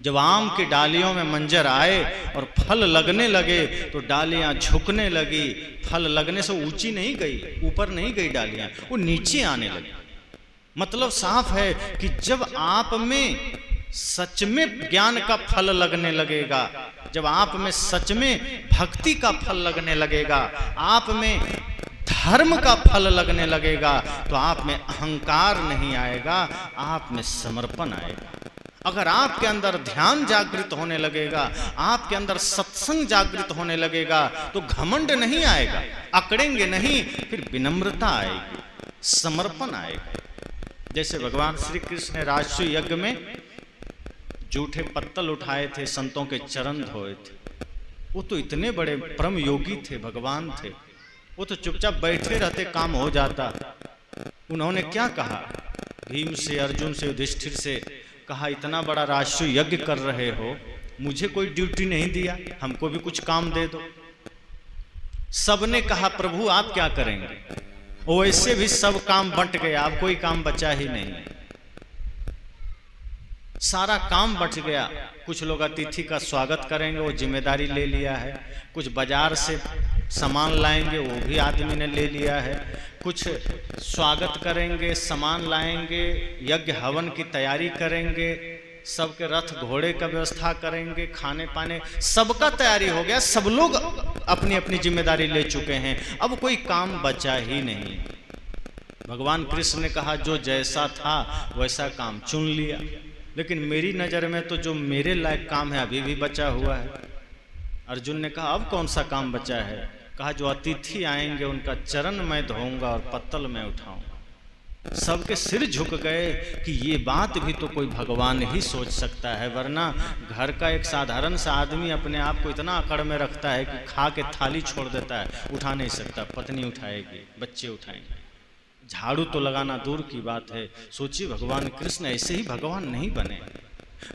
जब आम की डालियों में मंजर आए और फल लगने लगे तो डालियां झुकने लगी। फल लगने से ऊंची नहीं गई, ऊपर नहीं गई डालियां, वो नीचे आने लगी। मतलब साफ है कि जब आप में सच में ज्ञान का फल लगने लगेगा, जब आप में सच में भक्ति का फल लगने लगेगा, आप में धर्म का फल लगने लगेगा, तो आप में अहंकार नहीं आएगा, आप में समर्पण आएगा। अगर आपके अंदर ध्यान जागृत होने लगेगा, आपके अंदर सत्संग जागृत होने लगेगा, तो घमंड नहीं आएगा, अकड़ेंगे नहीं, फिर विनम्रता आएगी, समर्पण आएगा। जैसे भगवान श्री कृष्ण ने राजसूय यज्ञ में जूठे पत्तल उठाए थे, संतों के चरण धोए थे। वो तो इतने बड़े परम योगी थे, भगवान थे, वो तो चुपचाप बैठे रहते, काम हो जाता। उन्होंने क्या कहा? भीम से, अर्जुन से, युधिष्ठिर से कहा, इतना बड़ा राजसूय यज्ञ कर रहे हो, मुझे कोई ड्यूटी नहीं दिया, हमको भी कुछ काम दे दो। सबने कहा प्रभु आप क्या करेंगे? वैसे भी सब काम बंट गया, अब कोई काम बचा ही नहीं, सारा काम बच गया। कुछ लोग अतिथि का स्वागत करेंगे, वो जिम्मेदारी ले लिया है। कुछ बाजार से सामान लाएंगे, वो भी आदमी ने ले लिया है। कुछ स्वागत करेंगे, सामान लाएंगे, यज्ञ हवन की तैयारी करेंगे, सबके रथ घोड़े का व्यवस्था करेंगे, खाने पाने सबका तैयारी हो गया, सब लोग अपनी अपनी जिम्मेदारी ले चुके हैं, अब कोई काम बचा ही नहीं। भगवान कृष्ण ने कहा जो जैसा था वैसा काम चुन लिया, लेकिन मेरी नज़र में तो जो मेरे लायक काम है अभी भी बचा हुआ है। अर्जुन ने कहा अब कौन सा काम बचा है? कहा जो अतिथि आएंगे उनका चरण मैं धोऊंगा और पत्तल मैं उठाऊंगा। सबके सिर झुक गए कि ये बात भी तो कोई भगवान ही सोच सकता है, वरना घर का एक साधारण सा आदमी अपने आप को इतना अकड़ में रखता है कि खा के थाली छोड़ देता है, उठा नहीं सकता, पत्नी उठाएगी, बच्चे उठाएंगे, झाड़ू तो लगाना दूर की बात है। सोचिए भगवान कृष्ण ऐसे ही भगवान नहीं बने,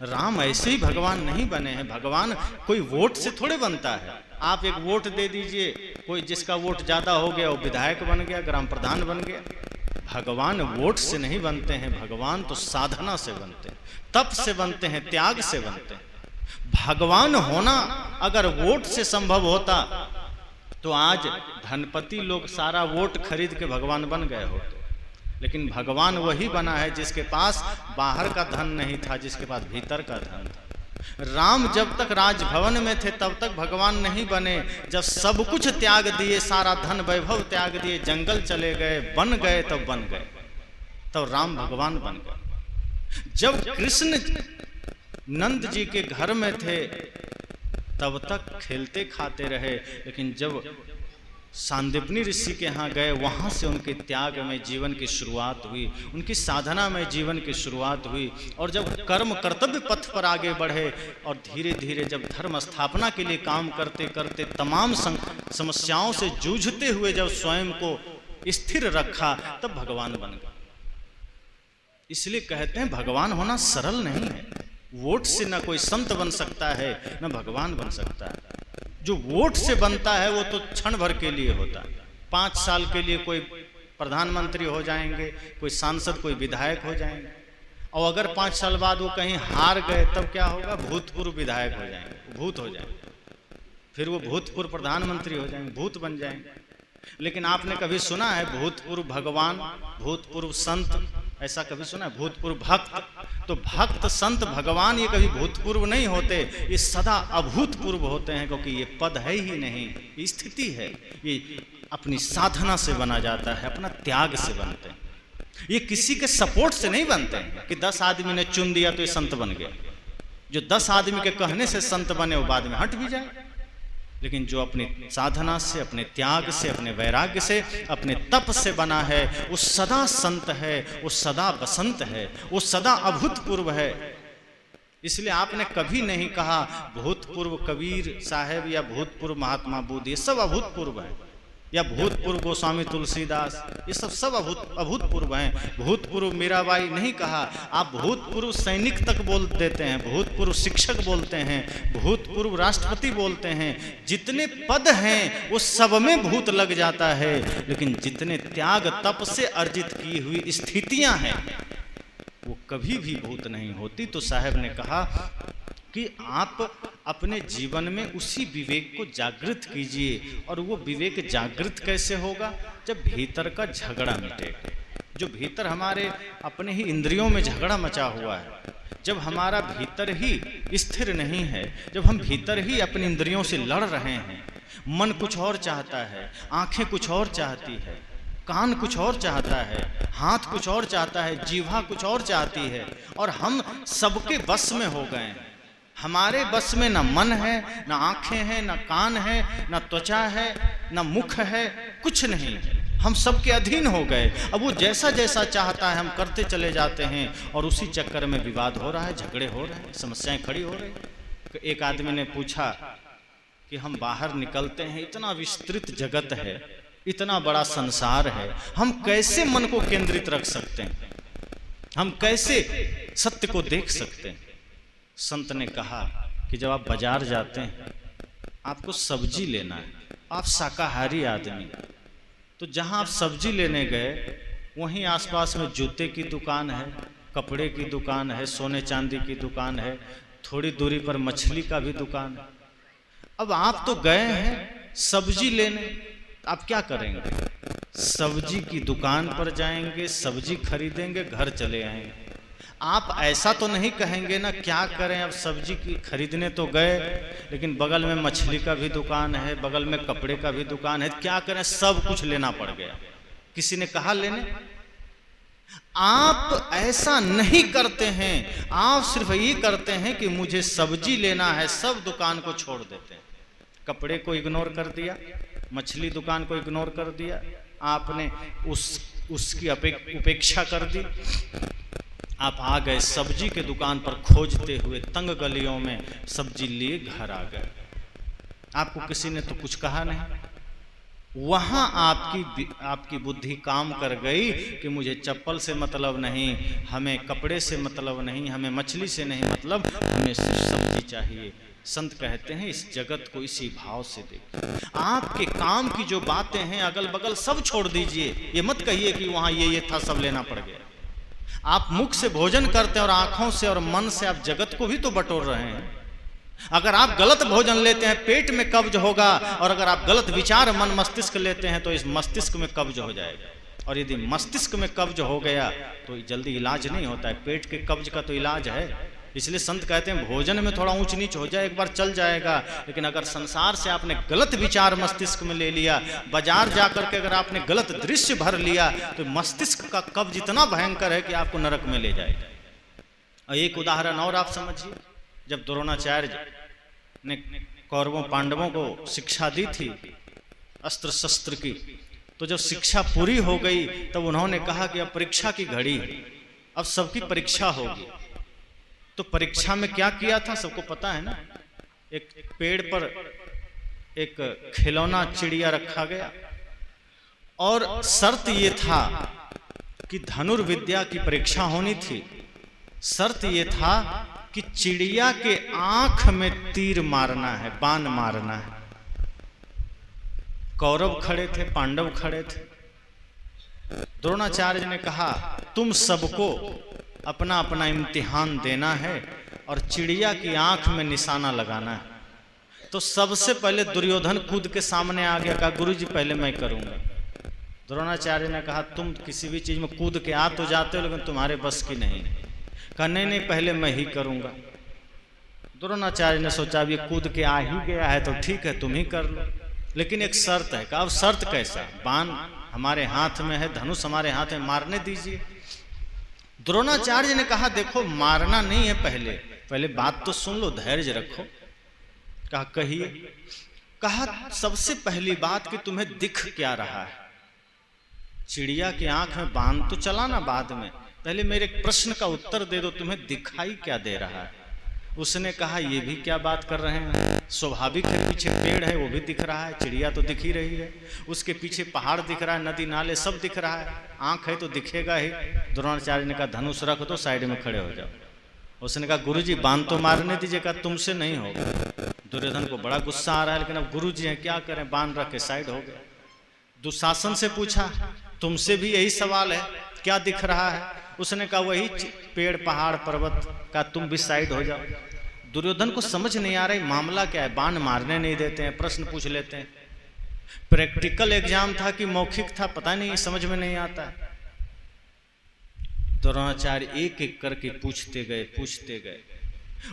राम ऐसे ही भगवान नहीं बने हैं। भगवान कोई वोट से थोड़े बनता है। आप एक वोट दे दीजिए, कोई जिसका वोट ज़्यादा हो गया वो विधायक बन गया, ग्राम प्रधान बन गया। भगवान वोट से नहीं बनते हैं, भगवान तो साधना से बनते हैं, तप से बनते हैं, त्याग से बनते हैं। भगवान होना अगर वोट से संभव होता तो आज धनपति लोग सारा वोट खरीद के भगवान बन गए होते। लेकिन भगवान वही बना है जिसके पास बाहर का धन नहीं था, जिसके पास भीतर का धन था। राम जब तक राजभवन में थे तब तक भगवान नहीं बने, जब सब कुछ त्याग दिए, सारा धन वैभव त्याग दिए, जंगल चले गए, बन गए, तब बन गए, तब राम भगवान बन गए। जब कृष्ण नंद जी के घर में थे तब तक खेलते खाते रहे, लेकिन जब सांदीपनी ऋषि के यहाँ गए, वहाँ से उनके त्याग में जीवन की शुरुआत हुई, उनकी साधना में जीवन की शुरुआत हुई। और जब कर्म कर्तव्य पथ पर आगे बढ़े और धीरे धीरे जब धर्म स्थापना के लिए काम करते करते तमाम समस्याओं से जूझते हुए जब स्वयं को स्थिर रखा, तब भगवान बन गए। इसलिए कहते हैं भगवान होना सरल नहीं है। वोट से न कोई संत बन सकता है, न भगवान बन सकता है। जो वोट से बनता है वो तो क्षण भर के लिए होता है। 5 साल के लिए कोई प्रधानमंत्री हो जाएंगे, कोई सांसद, कोई विधायक हो जाएंगे, और अगर 5 साल बाद वो कहीं हार गए तब क्या होगा? भूतपूर्व विधायक हो जाएंगे, भूत हो जाएंगे, फिर वो भूतपूर्व प्रधानमंत्री हो जाएंगे, भूत बन जाएंगे। लेकिन आपने कभी सुना है भूतपूर्व भगवान, भूतपूर्व संत, ऐसा कभी सुना है? भूतपूर्व भक्त। तो भक्त, संत, भगवान ये कभी भूतपूर्व नहीं होते, ये सदा अभूतपूर्व होते हैं, क्योंकि ये पद है ही नहीं, ये स्थिति है। ये अपनी साधना से बना जाता है, अपना त्याग से बनते हैं। ये किसी के सपोर्ट से नहीं बनते हैं कि 10 आदमी ने चुन दिया तो ये संत बन गया। जो 10 आदमी के कहने से संत बने वो बाद में हट भी जाए। लेकिन जो अपनी साधना से, अपने त्याग से, अपने वैराग्य से, अपने तप से बना है, वो सदा संत है, वो सदा बसंत है, वो सदा अभूतपूर्व है। इसलिए आपने कभी नहीं कहा भूतपूर्व कबीर साहब या भूतपूर्व महात्मा बुद्ध, ये सब अभूतपूर्व है, या भूतपूर्व गोस्वामी तुलसीदास, ये सब अभूतपूर्व हैं। भूतपूर्व मीराबाई नहीं कहा, आप भूतपूर्व सैनिक तक बोल देते हैं, भूतपूर्व शिक्षक बोलते हैं, भूतपूर्व राष्ट्रपति बोलते हैं। जितने पद हैं वो सब में भूत लग जाता है, लेकिन जितने त्याग तप से अर्जित की हुई स्थितियां हैं वो कभी भी भूत नहीं होती। तो साहब ने कहा कि आप अपने जीवन में उसी विवेक को जागृत कीजिए। और वो विवेक जागृत कैसे होगा? जब भीतर का झगड़ा मिटेगा। जो भीतर हमारे अपने ही इंद्रियों में झगड़ा मचा हुआ है, जब हमारा भीतर ही स्थिर नहीं है, जब हम भीतर ही अपनी इंद्रियों से लड़ रहे हैं, मन कुछ और चाहता है, आंखें कुछ और चाहती है, कान कुछ और चाहता है, हाथ कुछ और चाहता है, जीवा कुछ और चाहती है, और हम सबके बस में हो गए हैं। हमारे बस में ना मन है, ना आंखें हैं, ना कान है, ना त्वचा है, ना मुख है, कुछ नहीं। हम सबके अधीन हो गए। अब वो जैसा जैसा चाहता है हम करते चले जाते हैं, और उसी चक्कर में विवाद हो रहा है, झगड़े हो रहे हैं, समस्याएं खड़ी हो रही। एक आदमी ने पूछा कि हम बाहर निकलते हैं, इतना विस्तृत जगत है, इतना बड़ा संसार है, हम कैसे मन को केंद्रित रख सकते हैं? हम कैसे सत्य को देख सकते हैं? संत ने कहा कि जब आप बाजार जाते हैं, आपको सब्जी लेना है, आप शाकाहारी आदमी, तो जहां आप सब्जी लेने गए वहीं आसपास में जूते की दुकान है, कपड़े की दुकान है, सोने चांदी की दुकान है, थोड़ी दूरी पर मछली का भी दुकान है। अब आप तो गए हैं सब्जी लेने, आप क्या करेंगे? सब्जी की दुकान पर जाएंगे, सब्जी खरीदेंगे, घर चले आएंगे। आप ऐसा तो नहीं कहेंगे ना, क्या करें अब सब्जी की खरीदने तो गए, लेकिन बगल में मछली का भी दुकान है, बगल में कपड़े का भी दुकान है, क्या करें, सब कुछ लेना पड़ गया। किसी ने कहा लेने? आप ऐसा नहीं करते हैं, आप सिर्फ ये करते हैं कि मुझे सब्जी लेना है, सब दुकान को छोड़ देते हैं। कपड़े को इग्नोर कर दिया, मछली दुकान को इग्नोर कर दिया, आपने उसकी उपेक्षा कर दी। आप आ गए सब्जी के दुकान पर, खोजते हुए तंग गलियों में सब्जी लिए घर आ गए। आपको किसी ने तो कुछ कहा नहीं। वहां आपकी बुद्धि काम कर गई कि मुझे चप्पल से मतलब नहीं, हमें कपड़े से मतलब नहीं, हमें मछली से नहीं मतलब, हमें सिर्फ सब्जी चाहिए। संत कहते हैं इस जगत को इसी भाव से देखिए। आपके काम की जो बातें हैं अगल बगल सब छोड़ दीजिए। ये मत कहिए कि वहां ये था सब लेना पड़ गया। आप मुख से भोजन करते हैं और आंखों से और मन से आप जगत को भी तो बटोर रहे हैं। अगर आप गलत भोजन लेते हैं पेट में कब्ज होगा, और अगर आप गलत विचार मन मस्तिष्क लेते हैं तो इस मस्तिष्क में कब्ज हो जाएगा। और यदि मस्तिष्क में कब्ज हो गया तो जल्दी इलाज नहीं होता है। पेट के कब्ज का तो इलाज है। इसलिए संत कहते हैं भोजन में थोड़ा ऊंच नीच हो जाए एक बार चल जाएगा, लेकिन अगर संसार से आपने गलत विचार मस्तिष्क में ले लिया, बाजार जाकर के अगर आपने गलत दृश्य भर लिया, तो मस्तिष्क का कब्ज इतना भयंकर है कि आपको नरक में ले जाएगा। और एक उदाहरण और आप समझिए, जब द्रोणाचार्य ने कौरवों पांडवों को शिक्षा दी थी अस्त्र शस्त्र की। तो जब शिक्षा पूरी हो गई तब उन्होंने कहा कि अब परीक्षा की घड़ी, अब सबकी परीक्षा होगी। तो परीक्षा में क्या किया था सबको पता है ना। एक पेड़ पर एक खिलौना चिड़िया रखा गया और शर्त ये था कि धनुर्विद्या की परीक्षा होनी थी। शर्त ये था कि चिड़िया के आंख में तीर मारना है, बाण मारना है। कौरव खड़े थे, पांडव खड़े थे। द्रोणाचार्य ने कहा तुम सबको अपना अपना इम्तिहान देना है और चिड़िया की आंख में निशाना लगाना है। तो सबसे पहले दुर्योधन कूद के सामने आ गया, कहा गुरुजी पहले मैं करूंगा। द्रोणाचार्य ने कहा तुम किसी भी चीज में कूद के आ तो जाते हो लेकिन तुम्हारे बस की नहीं। कहा नहीं पहले मैं ही करूंगा। द्रोणाचार्य ने सोचा अब ये कूद के आ ही गया है तो ठीक है तुम ही कर लो, लेकिन एक शर्त है। कहा अब शर्त कैसा? बाण हमारे हाथ में है, धनुष हमारे हाथ में, मारने दीजिए। द्रोणाचार्य ने कहा देखो मारना नहीं है, पहले बात तो सुन लो, धैर्य रखो। कहा कहिए। कहा सबसे पहली बात कि तुम्हें दिख क्या रहा है? चिड़िया की आंख में बाण तो चलाना बाद में, पहले मेरे प्रश्न का उत्तर दे दो, तुम्हें दिखाई क्या दे रहा है? उसने कहा ये भी क्या बात कर रहे हैं, स्वाभाविक है, पीछे पेड़ है वो भी दिख रहा है, चिड़िया तो दिख ही रही है, उसके पीछे पहाड़ दिख रहा है, नदी नाले सब दिख रहा है, आंख है तो दिखेगा ही। द्रोणाचार्य ने कहा धनुष रख दो, साइड में खड़े हो जाओ। उसने कहा गुरुजी बाण तो मारने दीजिए। कहा तुमसे नहीं होगा। दुर्योधन को बड़ा गुस्सा आ रहा है लेकिन अब गुरुजी हैं क्या करें, बाण रख के साइड हो गए। दुशासन से पूछा तुमसे भी यही सवाल है, क्या दिख रहा है? उसने कहा वही पेड़ पहाड़ पर्वत। का तुम भी साइड हो जाओ। दुर्योधन को समझ नहीं आ रहा है मामला क्या है, बाण मारने नहीं देते हैं, प्रश्न पूछ लेते हैं। प्रैक्टिकल एग्जाम था कि मौखिक था पता नहीं, समझ में नहीं आता है। द्रोणाचार्य एक एक करके पूछते गए।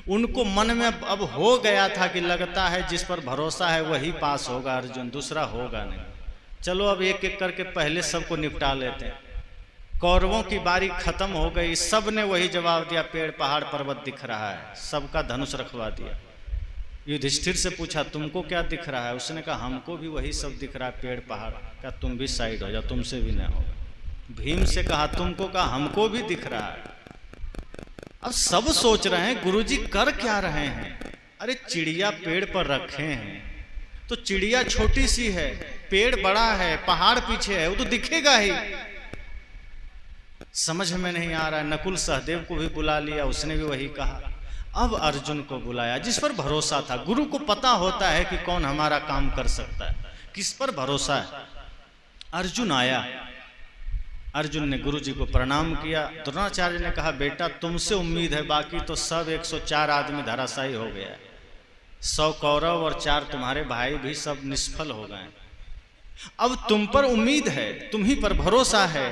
उनको मन में अब हो गया था कि लगता है जिस पर भरोसा है वही पास होगा अर्जुन, दूसरा होगा नहीं। चलो अब एक एक करके पहले सबको निपटा लेते हैं। कौरवों की बारी खत्म हो गई, सब ने वही जवाब दिया, पेड़ पहाड़ पर्वत दिख रहा है, सबका धनुष रखवा दिया। युधिष्ठिर से पूछा तुमको क्या दिख रहा है? उसने कहा हमको भी वही सब दिख रहा है, पेड़ पहाड़। क्या तुम भी साइड हो जाओ, तुमसे भी नहीं होगा। भीम से कहा तुमको? कहा हमको भी दिख रहा है। अब सब सोच रहे हैं गुरुजी कर क्या रहे हैं। अरे चिड़िया पेड़ पर रखे हैं तो चिड़िया छोटी सी है, पेड़ बड़ा है, पहाड़ पीछे है, वो तो दिखेगा ही। समझ में नहीं आ रहा है। नकुल सहदेव को भी बुला लिया, उसने भी वही कहा। अब अर्जुन को बुलाया जिस पर भरोसा था। गुरु को पता होता है कि कौन हमारा काम कर सकता है, किस पर भरोसा है। अर्जुन आया। अर्जुन ने गुरुजी को प्रणाम किया। द्रोणाचार्य ने कहा बेटा तुमसे उम्मीद है, बाकी तो सब 104 आदमी धराशायी हो गया है। 100 कौरव और 4 तुम्हारे भाई भी सब निष्फल हो गए। अब तुम पर उम्मीद है, तुम ही पर भरोसा है।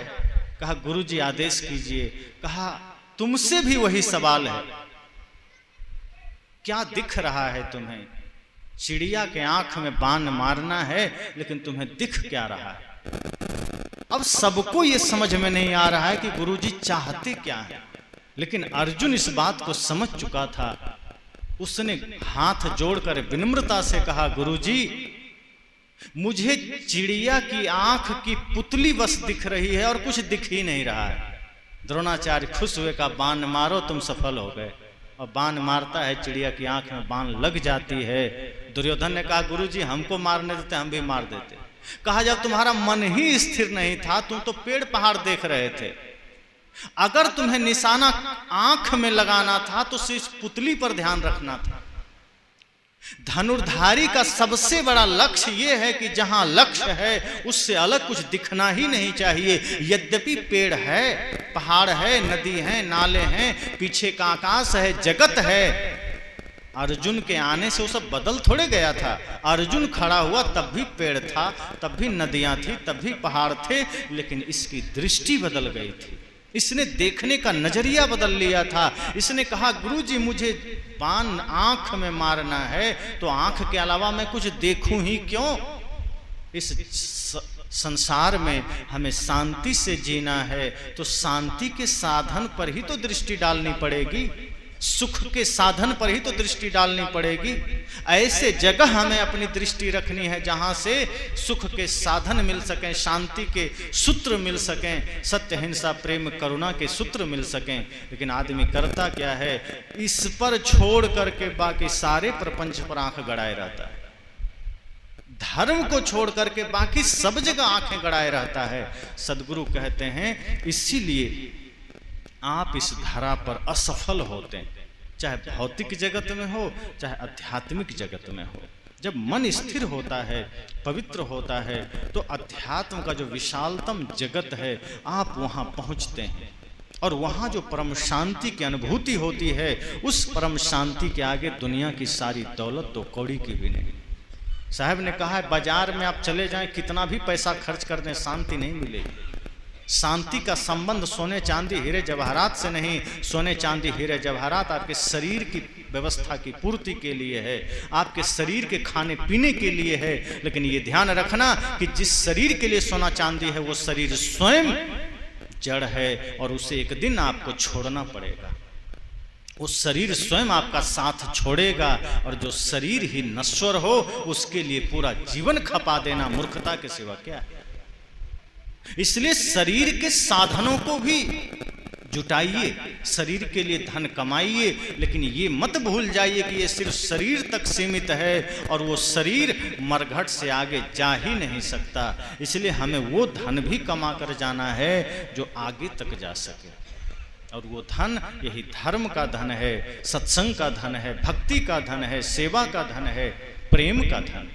कहा गुरुजी आदेश कीजिए। कहा तुमसे भी वही सवाल है, क्या दिख रहा है तुम्हें? चिड़िया के आंख में बाण मारना है लेकिन तुम्हें दिख क्या रहा है? अब सबको यह समझ में नहीं आ रहा है कि गुरुजी चाहते क्या है, लेकिन अर्जुन इस बात को समझ चुका था। उसने हाथ जोड़कर विनम्रता से कहा गुरुजी मुझे चिड़िया की आंख की पुतली बस दिख रही है और कुछ दिख ही नहीं रहा है। द्रोणाचार्य खुश हुए, का बाण मारो, तुम सफल हो गए। और बाण मारता है, चिड़िया की आंख में बाण लग जाती है। दुर्योधन ने कहा गुरुजी हमको मारने देते, हम भी मार देते। कहा जब तुम्हारा मन ही स्थिर नहीं था, तुम तो पेड़ पहाड़ देख रहे थे। अगर तुम्हें निशाना आंख में लगाना था तो सिर्फ पुतली पर ध्यान रखना था। धनुर्धारी का सबसे बड़ा लक्ष्य यह है कि जहां लक्ष्य है उससे अलग कुछ दिखना ही नहीं चाहिए। यद्यपि पेड़ है, पहाड़ है, नदी है, नाले हैं, पीछे का आकाश है, जगत है। अर्जुन के आने से वो सब बदल थोड़े गया था। अर्जुन खड़ा हुआ तब भी पेड़ था, तब भी नदियां थी, तब भी पहाड़ थे, लेकिन इसकी दृष्टि बदल गई थी। इसने देखने का नजरिया बदल लिया था। इसने कहा गुरुजी मुझे बाण आंख में मारना है तो आंख के अलावा मैं कुछ देखूं ही क्यों? इस संसार में हमें शांति से जीना है तो शांति के साधन पर ही तो दृष्टि डालनी पड़ेगी। सुख के साधन पर ही तो दृष्टि डालनी पड़ेगी। ऐसे जगह हमें अपनी दृष्टि रखनी है जहां से सुख के साधन मिल सकें, शांति के सूत्र मिल सकें, सत्य हिंसा प्रेम करुणा के सूत्र मिल सकें। लेकिन आदमी करता क्या है, इस पर छोड़ करके बाकी सारे प्रपंच पर आंख गड़ाए रहता है। धर्म को छोड़ करके बाकी सब जगह आंखें गड़ाए रहता है। सदगुरु कहते हैं इसीलिए आप इस धरा पर असफल होते हैं, चाहे भौतिक जगत में हो चाहे आध्यात्मिक जगत में हो। जब मन स्थिर होता है, पवित्र होता है, तो अध्यात्म का जो विशालतम जगत है आप वहां पहुंचते हैं और वहां जो परम शांति की अनुभूति होती है, उस परम शांति के आगे दुनिया की सारी दौलत तो कौड़ी की भी नहीं। साहब ने कहा है बाजार में आप चले जाएं, कितना भी पैसा खर्च कर दें, शांति नहीं मिलेगी। शांति का संबंध सोने चांदी हीरे जवाहरात से नहीं। सोने चांदी हीरे जवाहरात आपके शरीर की व्यवस्था की पूर्ति के लिए है, आपके शरीर के खाने पीने के लिए है। लेकिन ये ध्यान रखना कि जिस शरीर के लिए सोना चांदी है वो शरीर स्वयं जड़ है और उसे एक दिन आपको छोड़ना पड़ेगा। उस शरीर स्वयं आपका साथ छोड़ेगा और जो शरीर ही नश्वर हो उसके लिए पूरा जीवन खपा देना मूर्खता के सिवा क्या है। इसलिए शरीर के साधनों को भी जुटाइए, शरीर के लिए धन कमाइए, लेकिन ये मत भूल जाइए कि ये सिर्फ शरीर तक सीमित है और वो शरीर मरघट से आगे जा ही नहीं सकता। इसलिए हमें वो धन भी कमा कर जाना है जो आगे तक जा सके। और वो धन यही धर्म का धन है, सत्संग का धन है, भक्ति का धन है, सेवा का धन है, प्रेम का धन।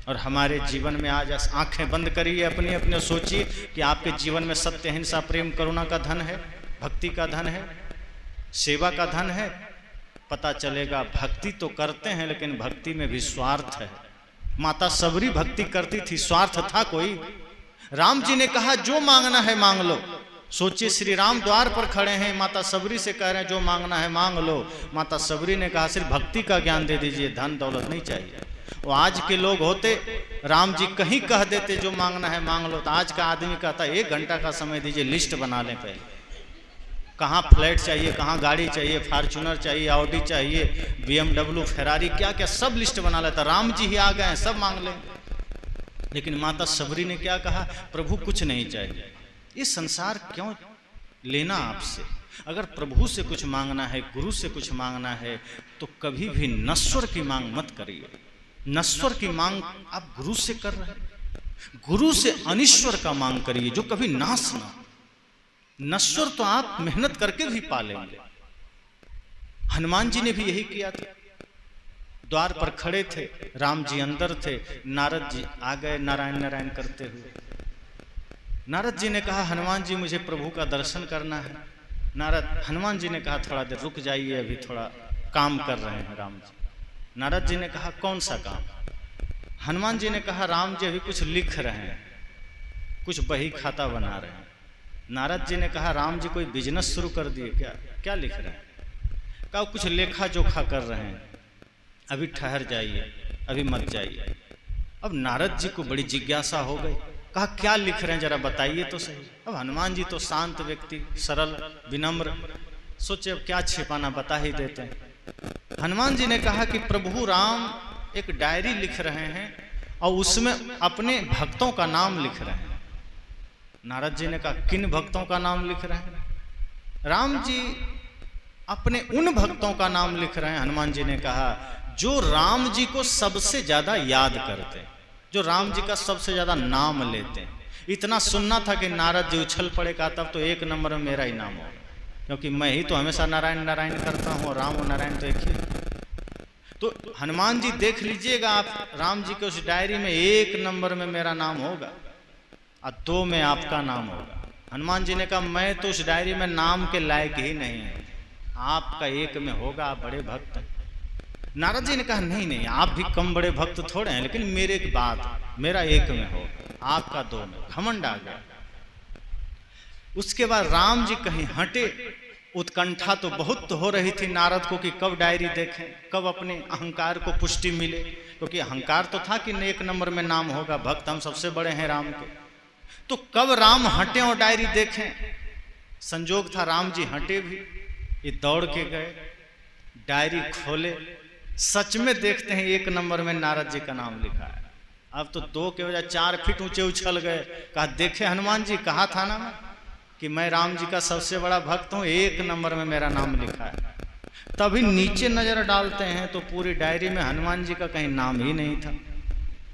और हमारे जीवन में आज आंखें बंद करिए, अपने अपने सोचिए कि आपके जीवन में सत्य हिंसा प्रेम करुणा का धन है, भक्ति का धन है, सेवा का धन है। पता चलेगा भक्ति तो करते हैं लेकिन भक्ति में भी स्वार्थ है। माता सबरी भक्ति करती थी, स्वार्थ था कोई? राम जी ने कहा जो मांगना है मांग लो। सोचिए श्री राम द्वार पर खड़े हैं, माता सबरी से कह रहे हैं जो मांगना है मांग लो। माता सबरी ने कहा सिर्फ भक्ति का ज्ञान दे दीजिए, धन दौलत नहीं चाहिए। वो आज के लोग होते, राम जी कहीं कह देते जो मांगना है मांग लो, तो आज का आदमी कहता 1 घंटा का समय दीजिए, लिस्ट बना लें पहले, कहाँ फ्लैट चाहिए, कहाँ गाड़ी चाहिए, फॉर्च्यूनर चाहिए, ऑडी चाहिए, BMW, फेरारी, क्या क्या सब लिस्ट बना लेता। राम जी ही आ गए हैं, सब मांग लें। लेकिन माता सबरी ने क्या कहा, प्रभु कुछ नहीं चाहिए, ये संसार क्यों लेना आपसे। अगर प्रभु से कुछ मांगना है, गुरु से कुछ मांगना है, तो कभी भी नश्वर की मांग मत करिए। नश्वर की मांग आप गुरु से कर रहे हैं, गुरु से अनिश्वर का मांग करिए जो कभी नाश ना। नश्वर तो आप मेहनत करके भी पा लेंगे। हनुमान जी ने भी यही किया था। द्वार पर खड़े थे, राम जी अंदर थे, नारद जी आ गए नारायण नारायण करते हुए। नारद जी ने कहा हनुमान जी मुझे प्रभु का दर्शन करना है। हनुमान जी ने कहा थोड़ा देर रुक जाइए, अभी थोड़ा काम कर रहे हैं राम जी। नारद जी ने कहा कौन सा काम? हनुमान जी ने कहा राम जी अभी कुछ लिख रहे हैं, कुछ बही खाता बना रहे हैं। नारद जी ने कहा राम जी कोई बिजनेस शुरू कर दिए क्या? क्या लिख रहे हैं? कहा कुछ लेखा जोखा कर रहे हैं, अभी ठहर जाइए, अभी मत जाइए। अब नारद जी को बड़ी जिज्ञासा हो गई, कहा क्या लिख रहे हैं जरा बताइए तो सही। अब हनुमान जी तो शांत व्यक्ति, सरल विनम्र, सोचे अब क्या छिपाना, बता ही देते हैं। हनुमान जी ने कहा कि प्रभु राम एक डायरी लिख रहे हैं और उसमें अपने भक्तों का नाम लिख रहे हैं। नारद जी ने कहा किन भक्तों का नाम लिख रहे हैं? राम जी अपने उन भक्तों का नाम लिख रहे हैं। हनुमान जी ने कहा जो राम जी को सबसे ज्यादा याद करते, जो राम जी का सबसे ज्यादा नाम लेते हैं। इतना सुनना था कि नारद जी उछल पड़े, कहा तब तो 1 नंबर में मेरा ही नाम हो, क्योंकि मैं ही तो हमेशा नारायण नारायण करता हूँ और राम और नारायण तो एक ही। तो हनुमान जी देख लीजिएगा आप, राम जी के उस डायरी में 1 नंबर में मेरा नाम होगा और 2 में आपका नाम होगा। हनुमान जी ने कहा मैं तो उस डायरी में नाम के लायक ही नहीं है, आपका 1 में होगा, आप बड़े भक्त हैं। नारद जी ने कहा नहीं नहीं, आप भी कम बड़े भक्त थोड़े हैं, लेकिन मेरे के बाद मेरा 1 में हो, आपका 2 में। घमंड आ गया। उसके बाद राम जी कहीं हटे। उत्कंठा तो बहुत हो रही थी नारद को कि कब डायरी देखें, कब अपने अहंकार को पुष्टि मिले, क्योंकि अहंकार तो था कि 1 नंबर में नाम होगा, भक्त हम सबसे बड़े हैं राम के। तो कब राम हटे और डायरी देखें? संजोग था राम जी हटे भी, ये दौड़ के गए, डायरी खोले, सच में देखते हैं 1 नंबर में नारद जी का नाम लिखा है। अब तो 2 के बजाय 4 फीट ऊंचे उछल गए। कहा देखे हनुमान जी, कहा था ना मैं कि मैं राम जी का सबसे बड़ा भक्त हूं, 1 नंबर में मेरा नाम लिखा है। तभी नीचे नजर डालते हैं तो पूरी डायरी में हनुमान जी का कहीं नाम ही नहीं था।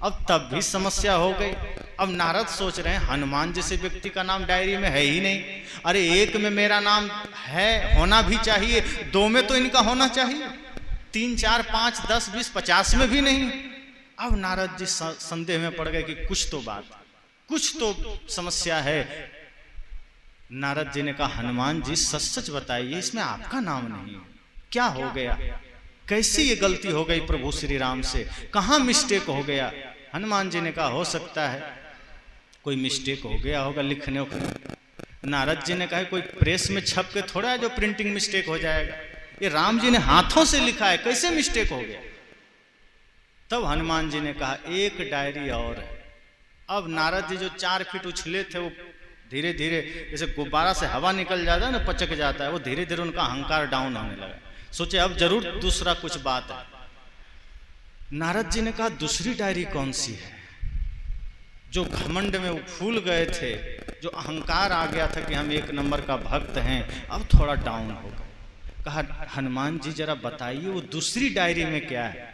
अब तब भी समस्या हो गई। अब नारद सोच रहे हैं हनुमान जैसे व्यक्ति का नाम डायरी में है ही नहीं। अरे 1 में मेरा नाम है, होना भी चाहिए, 2 में तो इनका होना चाहिए, 3, 4, 5, 10, 20, 50 में भी नहीं। अब नारद जी संदेह में पड़ गए कि कुछ तो समस्या है। नारद जी ने कहा हनुमान जी सच बताइए, इसमें आपका नाम नहीं, क्या हो गया, कैसी ये गलती हो गई प्रभु श्री राम से, कहाँ मिस्टेक हो गया। हनुमान जी ने कहा हो सकता है कोई मिस्टेक हो गया होगा लिखने को। नारद जी ने कहा कोई प्रेस में छप के थोड़ा है जो प्रिंटिंग मिस्टेक हो जाएगा, ये राम जी ने हाथों से लिखा है, कैसे मिस्टेक हो गया। तब हनुमान जी ने कहा 1 डायरी और है। अब नारद जी जो 4 फीट उछले थे वो धीरे धीरे जैसे गुब्बारा से हवा निकल जाता है ना, पचक जाता है, वो धीरे धीरे उनका अहंकार डाउन होने लगा। सोचे अब जरूर दूसरा कुछ बात है। नारद जी ने कहा दूसरी डायरी कौन सी है। जो घमंड में वो फूल गए थे, जो अहंकार आ गया था कि हम 1 नंबर का भक्त हैं, अब थोड़ा डाउन हो गया। कहा हनुमान जी जरा बताइए वो दूसरी डायरी में क्या है।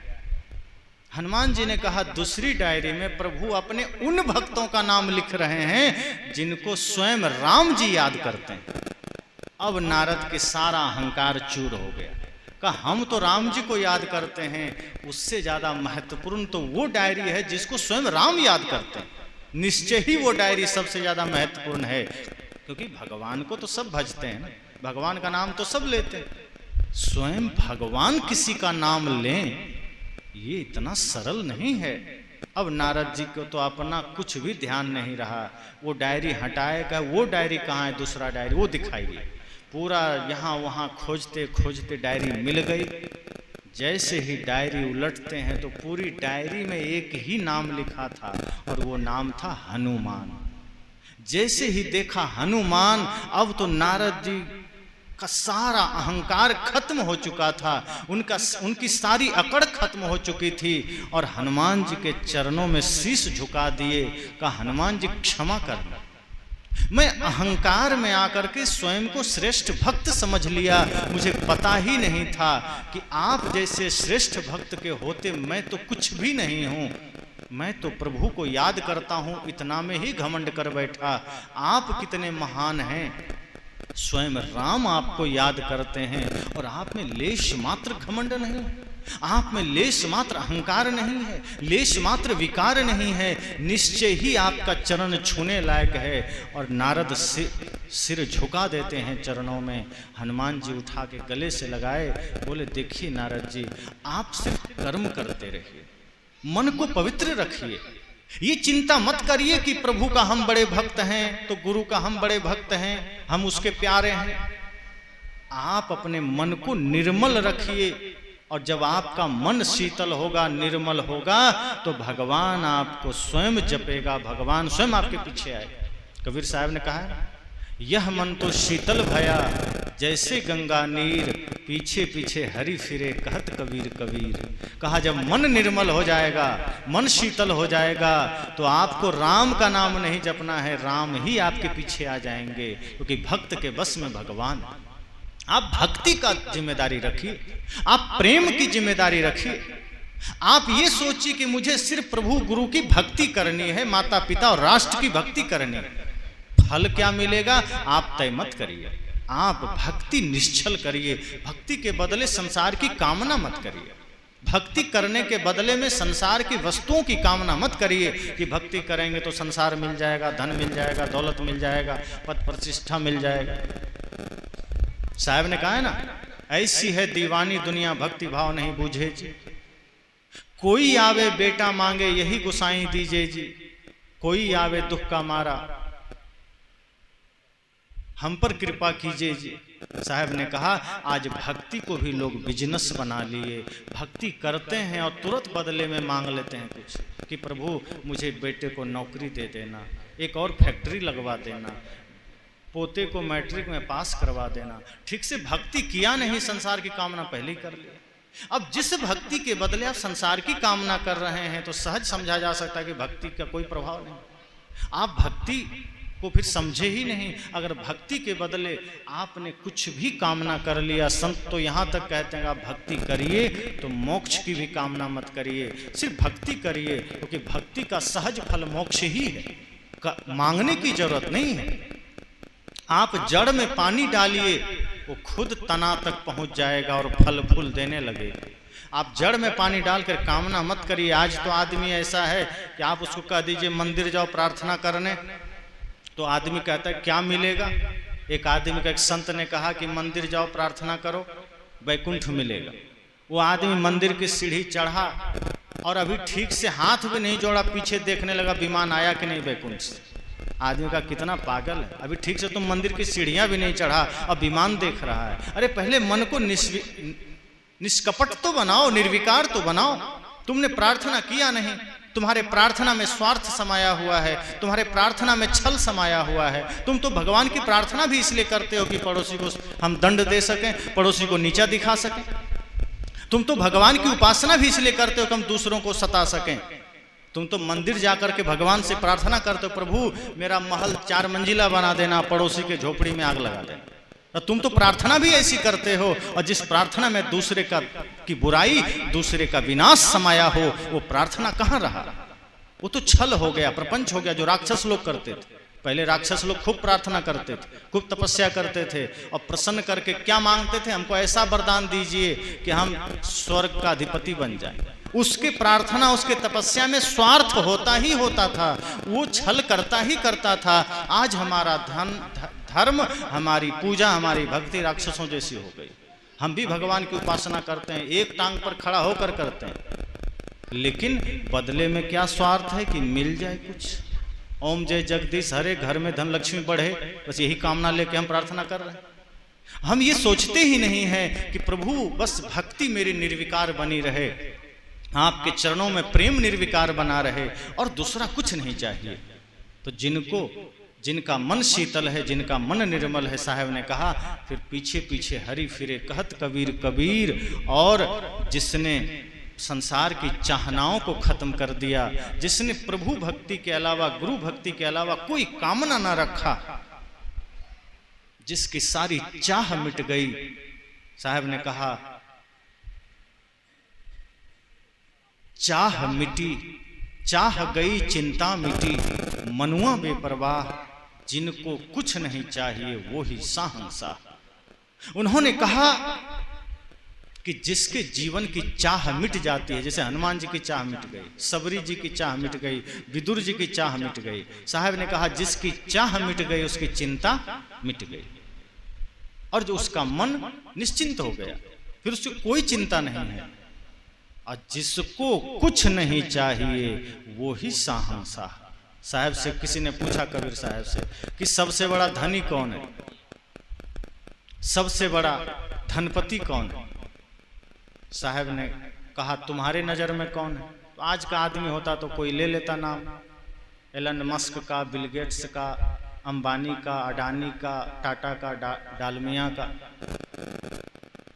हनुमान जी ने कहा दूसरी डायरी में प्रभु अपने उन भक्तों का नाम लिख रहे हैं जिनको स्वयं राम जी याद करते हैं। अब नारद के सारा अहंकार चूर हो गया। कहा हम तो राम जी को याद करते हैं, उससे ज्यादा महत्वपूर्ण तो वो डायरी है जिसको स्वयं राम याद करते हैं। निश्चय ही वो डायरी सबसे ज्यादा महत्वपूर्ण है, क्योंकि भगवान को तो सब भजते हैं ना, भगवान का नाम तो सब लेते हैं। स्वयं भगवान किसी का नाम लें ये इतना सरल नहीं है। अब नारद जी को तो अपना कुछ भी ध्यान नहीं रहा। वो डायरी हटाएगा, वो डायरी कहाँ है, दूसरा डायरी वो दिखाइए। पूरा यहाँ वहाँ खोजते खोजते डायरी मिल गई। जैसे ही डायरी उलटते हैं तो पूरी डायरी में एक ही नाम लिखा था और वो नाम था हनुमान। जैसे ही देखा हनुमान, अब तो नारद जी का सारा अहंकार खत्म हो चुका था, उनकी सारी अकड़ खत्म हो चुकी थी और हनुमान जी के चरणों में शीश झुका दिए। कहा हनुमान जी क्षमा करना, मैं अहंकार में आकर के स्वयं को श्रेष्ठ भक्त समझ लिया। मुझे पता ही नहीं था कि आप जैसे श्रेष्ठ भक्त के होते मैं तो कुछ भी नहीं हूँ। मैं तो प्रभु को याद करता हूँ, इतना में ही घमंड कर बैठा। आप कितने महान हैं, स्वयं राम आपको याद करते हैं और आप में लेश मात्र घमंड नहीं, आप में लेश मात्र अहंकार नहीं है, लेश मात्र विकार नहीं है। निश्चय ही आपका चरण छूने लायक है। और नारद सिर झुका देते हैं चरणों में। हनुमान जी उठा के गले से लगाए, बोले देखिए नारद जी, आप सिर्फ कर्म करते रहिए, मन को पवित्र रखिए। ये चिंता मत करिए कि प्रभु का हम बड़े भक्त हैं तो गुरु का हम बड़े भक्त हैं, हम उसके प्यारे हैं। आप अपने मन को निर्मल रखिए और जब आपका मन शीतल होगा, निर्मल होगा, तो भगवान आपको स्वयं जपेगा, भगवान स्वयं आपके पीछे आएगा। कबीर साहब ने कहा यह मन तो शीतल भया जैसे गंगा नीर, पीछे पीछे हरि फिरे कहत कबीर कबीर। कहा जब मन निर्मल हो जाएगा, मन शीतल हो जाएगा, तो आपको राम का नाम नहीं जपना है, राम ही आपके पीछे आ जाएंगे, क्योंकि भक्त के बस में भगवान। आप भक्ति का जिम्मेदारी रखिए, आप प्रेम की जिम्मेदारी रखिए। आप ये सोचिए कि मुझे सिर्फ प्रभु गुरु की भक्ति करनी है, माता पिता और राष्ट्र की भक्ति करनी है। फल क्या मिलेगा आप तय मत करिए, आप भक्ति निश्चल करिए। भक्ति के बदले संसार की कामना मत करिए। भक्ति करने के बदले में संसार की वस्तुओं की कामना मत करिए कि भक्ति करेंगे तो संसार मिल जाएगा, धन मिल जाएगा, दौलत मिल जाएगा, पद प्रतिष्ठा मिल जाएगा। साहब ने कहा है ना, ऐसी है दीवानी दुनिया भक्ति भाव नहीं बूझे जी। कोई आवे बेटा मांगे यही गुसाई दीजिए जी, कोई आवे दुख का मारा हम पर कृपा कीजिए जी। साहब ने कहा आज भक्ति को भी लोग बिजनेस बना लिए। भक्ति करते हैं और तुरंत बदले में मांग लेते हैं कुछ कि प्रभु मुझे बेटे को नौकरी दे देना, एक और फैक्ट्री लगवा देना, पोते को मैट्रिक में पास करवा देना, ठीक से भक्ति किया नहीं, संसार की कामना पहले ही कर ली। अब जिस भक्ति के बदले आप संसार की कामना कर रहे हैं तो सहज समझा जा सकता है कि भक्ति का कोई प्रभाव नहीं। आप भक्ति को फिर समझे ही नहीं। अगर भक्ति के बदले आपने कुछ भी कामना कर लिया, संत तो यहाँ तक कहते हैं आप भक्ति करिए तो मोक्ष की भी कामना मत करिए, सिर्फ भक्ति करिए, क्योंकि भक्ति का सहज फल मोक्ष ही है, मांगने की जरूरत नहीं है। आप जड़ में पानी डालिए, वो खुद तना तक पहुंच जाएगा और फल फूल देने लगेगा। आप जड़ में पानी डालकर कामना मत करिए। आज तो आदमी ऐसा है कि आप उसको कह दीजिए मंदिर जाओ प्रार्थना करने, तो आदमी कहता है क्या मिलेगा। एक आदमी का एक संत ने कहा कि मंदिर जाओ प्रार्थना करो वैकुंठ मिलेगा। वो आदमी मंदिर की सीढ़ी चढ़ा और अभी ठीक से हाथ भी नहीं जोड़ा, पीछे देखने लगा विमान आया कि नहीं वैकुंठ से। आदमी का कितना पागल है, अभी ठीक से तुम मंदिर की सीढ़ियां भी नहीं चढ़ा और विमान देख रहा है। अरे पहले मन को निष्कपट तो बनाओ, निर्विकार तो बनाओ। तुमने प्रार्थना किया नहीं, तुम्हारे प्रार्थना में स्वार्थ समाया हुआ है, तुम्हारे प्रार्थना में छल समाया हुआ है। तुम तो भगवान की प्रार्थना भी इसलिए करते हो कि पड़ोसी को हम दंड दे सकें, पड़ोसी को नीचा दिखा सकें। तुम तो भगवान की उपासना भी इसलिए करते हो कि हम दूसरों को सता सकें। तुम तो मंदिर जाकर के भगवान से प्रार्थना करते हो, प्रभु मेरा महल 4 मंजिला बना देना, पड़ोसी के झोपड़ी में आग लगा देना। तो तुम तो प्रार्थना भी ऐसी करते हो, और जिस प्रार्थना में दूसरे की बुराई, दूसरे का विनाश समाया हो, वो प्रार्थना कहाँ रहा। वो तो छल हो गया, प्रपंच हो गया, जो राक्षस लोग करते थे। पहले राक्षस लोग खूब प्रार्थना करते थे, खूब तपस्या करते थे, और प्रसन्न करके क्या मांगते थे, हमको ऐसा वरदान दीजिए कि हम स्वर्ग का अधिपति बन जाए। उसके प्रार्थना, उसके तपस्या में स्वार्थ होता ही होता था, वो छल करता ही करता था। आज हमारा धर्म, हमारी पूजा, हमारी भक्ति राक्षसों जैसी हो गई। हम भी भगवान की उपासना करते हैं, एक टांग पर खड़ा होकर करते हैं, लेकिन बदले में क्या स्वार्थ है कि मिल जाए कुछ। ओम जय जगदीश हरे, घर में धन लक्ष्मी बढ़े, बस यही कामना लेके हम प्रार्थना कर रहे हैं। हम ये सोचते ही नहीं हैं कि प्रभु बस भक्ति मेरी निर्विकार बनी रहे, आपके चरणों में प्रेम निर्विकार बना रहे, और दूसरा कुछ नहीं चाहिए। तो जिनका मन शीतल है, जिनका मन निर्मल है, साहब ने कहा, फिर पीछे पीछे हरि फिरे कहत कबीर कबीर। और जिसने संसार की चाहनाओं को खत्म कर दिया, जिसने प्रभु भक्ति के अलावा, गुरु भक्ति के अलावा कोई कामना ना रखा, जिसकी सारी चाह मिट गई, साहब ने कहा चाह मिटी, चाह गई चिंता मिटी, मनुआ बेपरवाह, जिनको कुछ नहीं चाहिए वो ही शाहंशाह। उन्होंने कहा कि जिसके जीवन की चाह मिट जाती है, जैसे हनुमान जी की चाह मिट गई, सबरी जी की चाह मिट गई, विदुर जी की चाह मिट गई, साहब ने कहा जिसकी चाह मिट गई उसकी चिंता मिट गई, और जो उसका मन निश्चिंत हो गया, फिर उससे कोई चिंता नहीं है। और जिसको कुछ नहीं चाहिए वो ही शाहंशाह। साहब से किसी ने पूछा, कबीर साहब से, कि सबसे बड़ा धनी कौन है, सबसे बड़ा धनपति कौन है। साहब ने कहा तुम्हारे नजर में कौन है। तो आज का आदमी होता तो कोई ले लेता नाम, एलन मस्क का, बिल गेट्स का, अंबानी का, अडानी का, टाटा का, डालमिया का।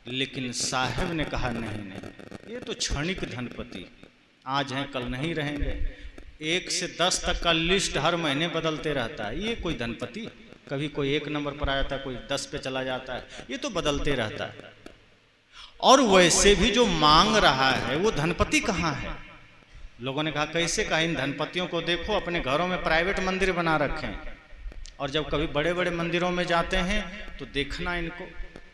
लेकिन साहब ने कहा नहीं, ये तो क्षणिक धनपति, आज हैं कल नहीं रहेंगे। 1 से 10 तक का लिस्ट हर महीने बदलते रहता है। ये कोई धनपति, कभी कोई 1 नंबर पर आ जाता है, कोई 10 पे चला जाता है, ये तो बदलते रहता है। और वैसे भी जो मांग रहा है वो धनपति कहाँ है। लोगों ने कहा कैसे कहा, इन धनपतियों को देखो, अपने घरों में प्राइवेट मंदिर बना रखे हैं, और जब कभी बड़े बड़े मंदिरों में जाते हैं तो देखना इनको,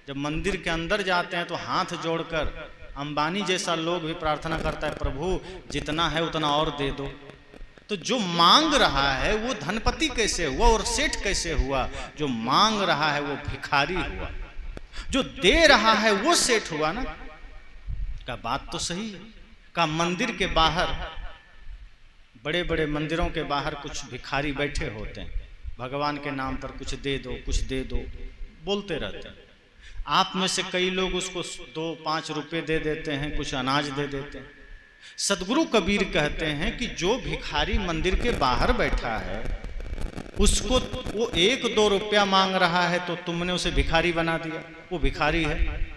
जब मंदिर के अंदर जाते हैं तो हाथ जोड़कर अंबानी जैसा लोग भी प्रार्थना करता है, प्रभु जितना है उतना और दे दो। तो जो मांग रहा है वो धनपति कैसे हुआ और सेठ कैसे हुआ। जो मांग रहा है वो भिखारी हुआ, जो दे रहा है वो सेठ हुआ ना। का बात तो सही है। का मंदिर के बाहर, बड़े बड़े मंदिरों के बाहर कुछ भिखारी बैठे होते हैं, भगवान के नाम पर कुछ दे दो, कुछ दे दो बोलते रहते हैं। आप में से कई लोग उसको 2-5 रुपए दे देते हैं, कुछ अनाज दे देते हैं। सदगुरु कबीर कहते हैं कि जो भिखारी मंदिर के बाहर बैठा है उसको वो 1-2 रुपया मांग रहा है तो तुमने उसे भिखारी बना दिया, वो भिखारी है।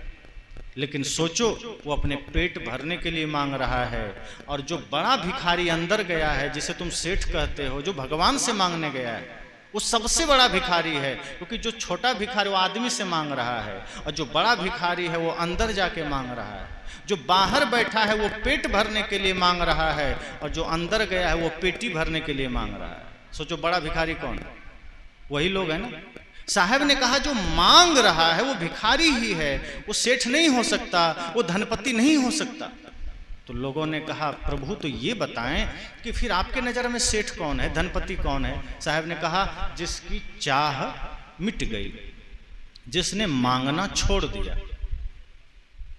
लेकिन सोचो वो अपने पेट भरने के लिए मांग रहा है, और जो बड़ा भिखारी अंदर गया है जिसे तुम सेठ कहते हो, जो भगवान से मांगने गया है, वो सबसे बड़ा भिखारी है। क्योंकि जो छोटा भिखारी वो आदमी से मांग रहा है, और जो बड़ा भिखारी है वो अंदर जाके मांग रहा है। जो बाहर बैठा है वो पेट भरने के लिए मांग रहा है, और जो अंदर गया है वो पेटी भरने के लिए मांग रहा है। सोचो बड़ा भिखारी कौन है? वही लोग है ना। साहब ने कहा जो मांग रहा है वो भिखारी ही है, वो सेठ नहीं हो सकता, वो धनपति नहीं हो सकता। तो लोगों ने कहा प्रभु तो ये बताएं कि फिर आपके नज़र में सेठ कौन है, धनपति कौन है? साहब ने कहा जिसकी चाह मिट गई, जिसने मांगना छोड़ दिया,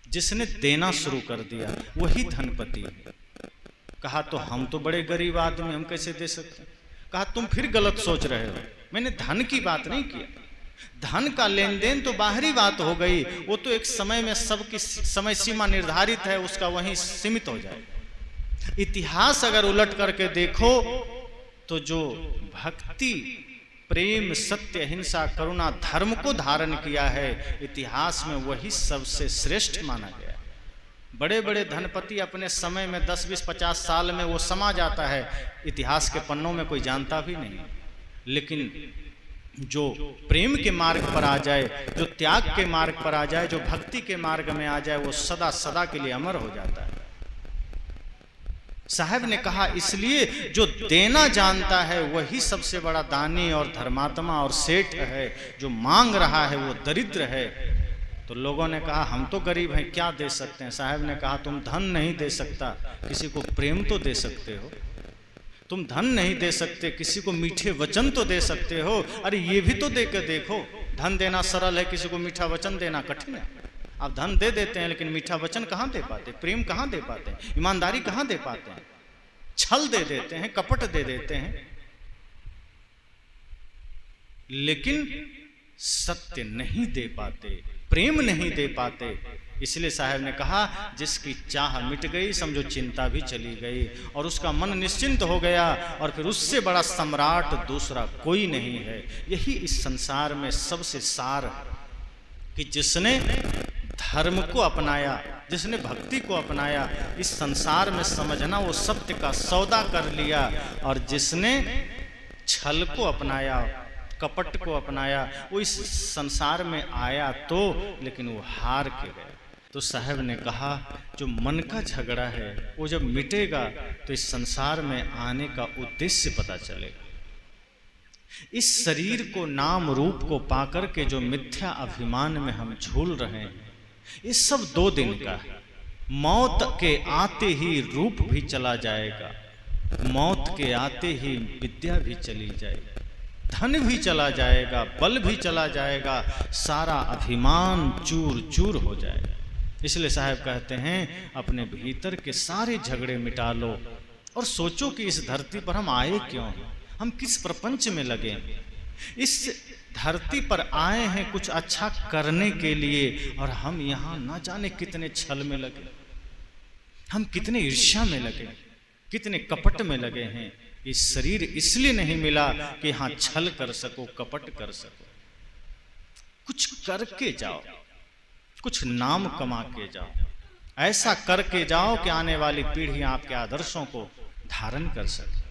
जिसने देना शुरू कर दिया, वही धनपति है। कहा तो हम तो बड़े गरीब आदमी, हम कैसे दे सकते हैं? कहा तुम फिर गलत सोच रहे हो, मैंने धन की बात नहीं किया। धन का लेन देन तो बाहरी बात हो गई, वो तो एक समय में सबकी समय सीमा निर्धारित है, उसका वहीं सीमित हो जाए। इतिहास अगर उलट करके देखो तो जो भक्ति, प्रेम, सत्य, अहिंसा, करुणा, धर्म को धारण किया है, इतिहास में वही सबसे श्रेष्ठ माना गया। बड़े बड़े धनपति अपने समय में 10, 20, 50 साल में वो समा जाता है, इतिहास के पन्नों में कोई जानता भी नहीं। लेकिन जो प्रेम के मार्ग पर आ जाए, जो त्याग के मार्ग पर आ जाए, जो भक्ति के मार्ग में आ जाए, वो सदा सदा के लिए अमर हो जाता है। साहब ने कहा इसलिए जो देना जानता है वही सबसे बड़ा दानी और धर्मात्मा और सेठ है, जो मांग रहा है वो दरिद्र है। तो लोगों ने कहा हम तो गरीब हैं, क्या दे सकते हैं? साहब ने कहा तुम धन नहीं दे सकता, किसी को प्रेम तो दे सकते हो। तुम धन नहीं दे सकते, किसी को मीठे वचन तो दे सकते हो। अरे ये भी तो दे के देखो, धन देना सरल है, किसी को मीठा वचन देना कठिन है। आप धन दे देते हैं लेकिन मीठा वचन कहाँ दे पाते, प्रेम कहाँ दे पाते हैं, ईमानदारी कहाँ दे पाते हैं? छल दे देते हैं, कपट दे देते हैं, लेकिन सत्य नहीं दे पाते, प्रेम नहीं दे पाते। इसलिए साहब ने कहा जिसकी चाह मिट गई समझो चिंता भी चली गई, और उसका मन निश्चिंत हो गया, और फिर उससे बड़ा सम्राट दूसरा कोई नहीं है। यही इस संसार में सबसे सार है कि जिसने धर्म को अपनाया, जिसने भक्ति को अपनाया, इस संसार में समझना वो सत्य का सौदा कर लिया, और जिसने छल को अपनाया, कपट को अपनाया, वो इस संसार में आया तो, लेकिन वो हार के गया। तो साहब ने कहा जो मन का झगड़ा है वो जब मिटेगा तो इस संसार में आने का उद्देश्य पता चलेगा। इस शरीर को, नाम रूप को पाकर के जो मिथ्या अभिमान में हम झूल रहे हैं, ये सब 2 दिन का है। मौत के आते ही रूप भी चला जाएगा, मौत के आते ही विद्या भी चली जाएगी, धन भी चला जाएगा, बल भी चला जाएगा, सारा अभिमान चूर चूर हो जाएगा। इसलिए साहब कहते हैं अपने भीतर के सारे झगड़े मिटा लो और सोचो कि इस धरती पर हम आए क्यों हैं, हम किस प्रपंच में लगे। इस धरती पर आए हैं कुछ अच्छा करने के लिए, और हम यहाँ ना जाने कितने छल में लगे, हम कितने ईर्ष्या में लगे, कितने कपट में लगे हैं। इस शरीर इसलिए नहीं मिला कि हाँ छल कर सको, कपट कर सको। कुछ करके जाओ, कुछ नाम कमा के जाओ, ऐसा करके जाओ कि आने वाली पीढ़ी आपके आदर्शों को धारण कर सके।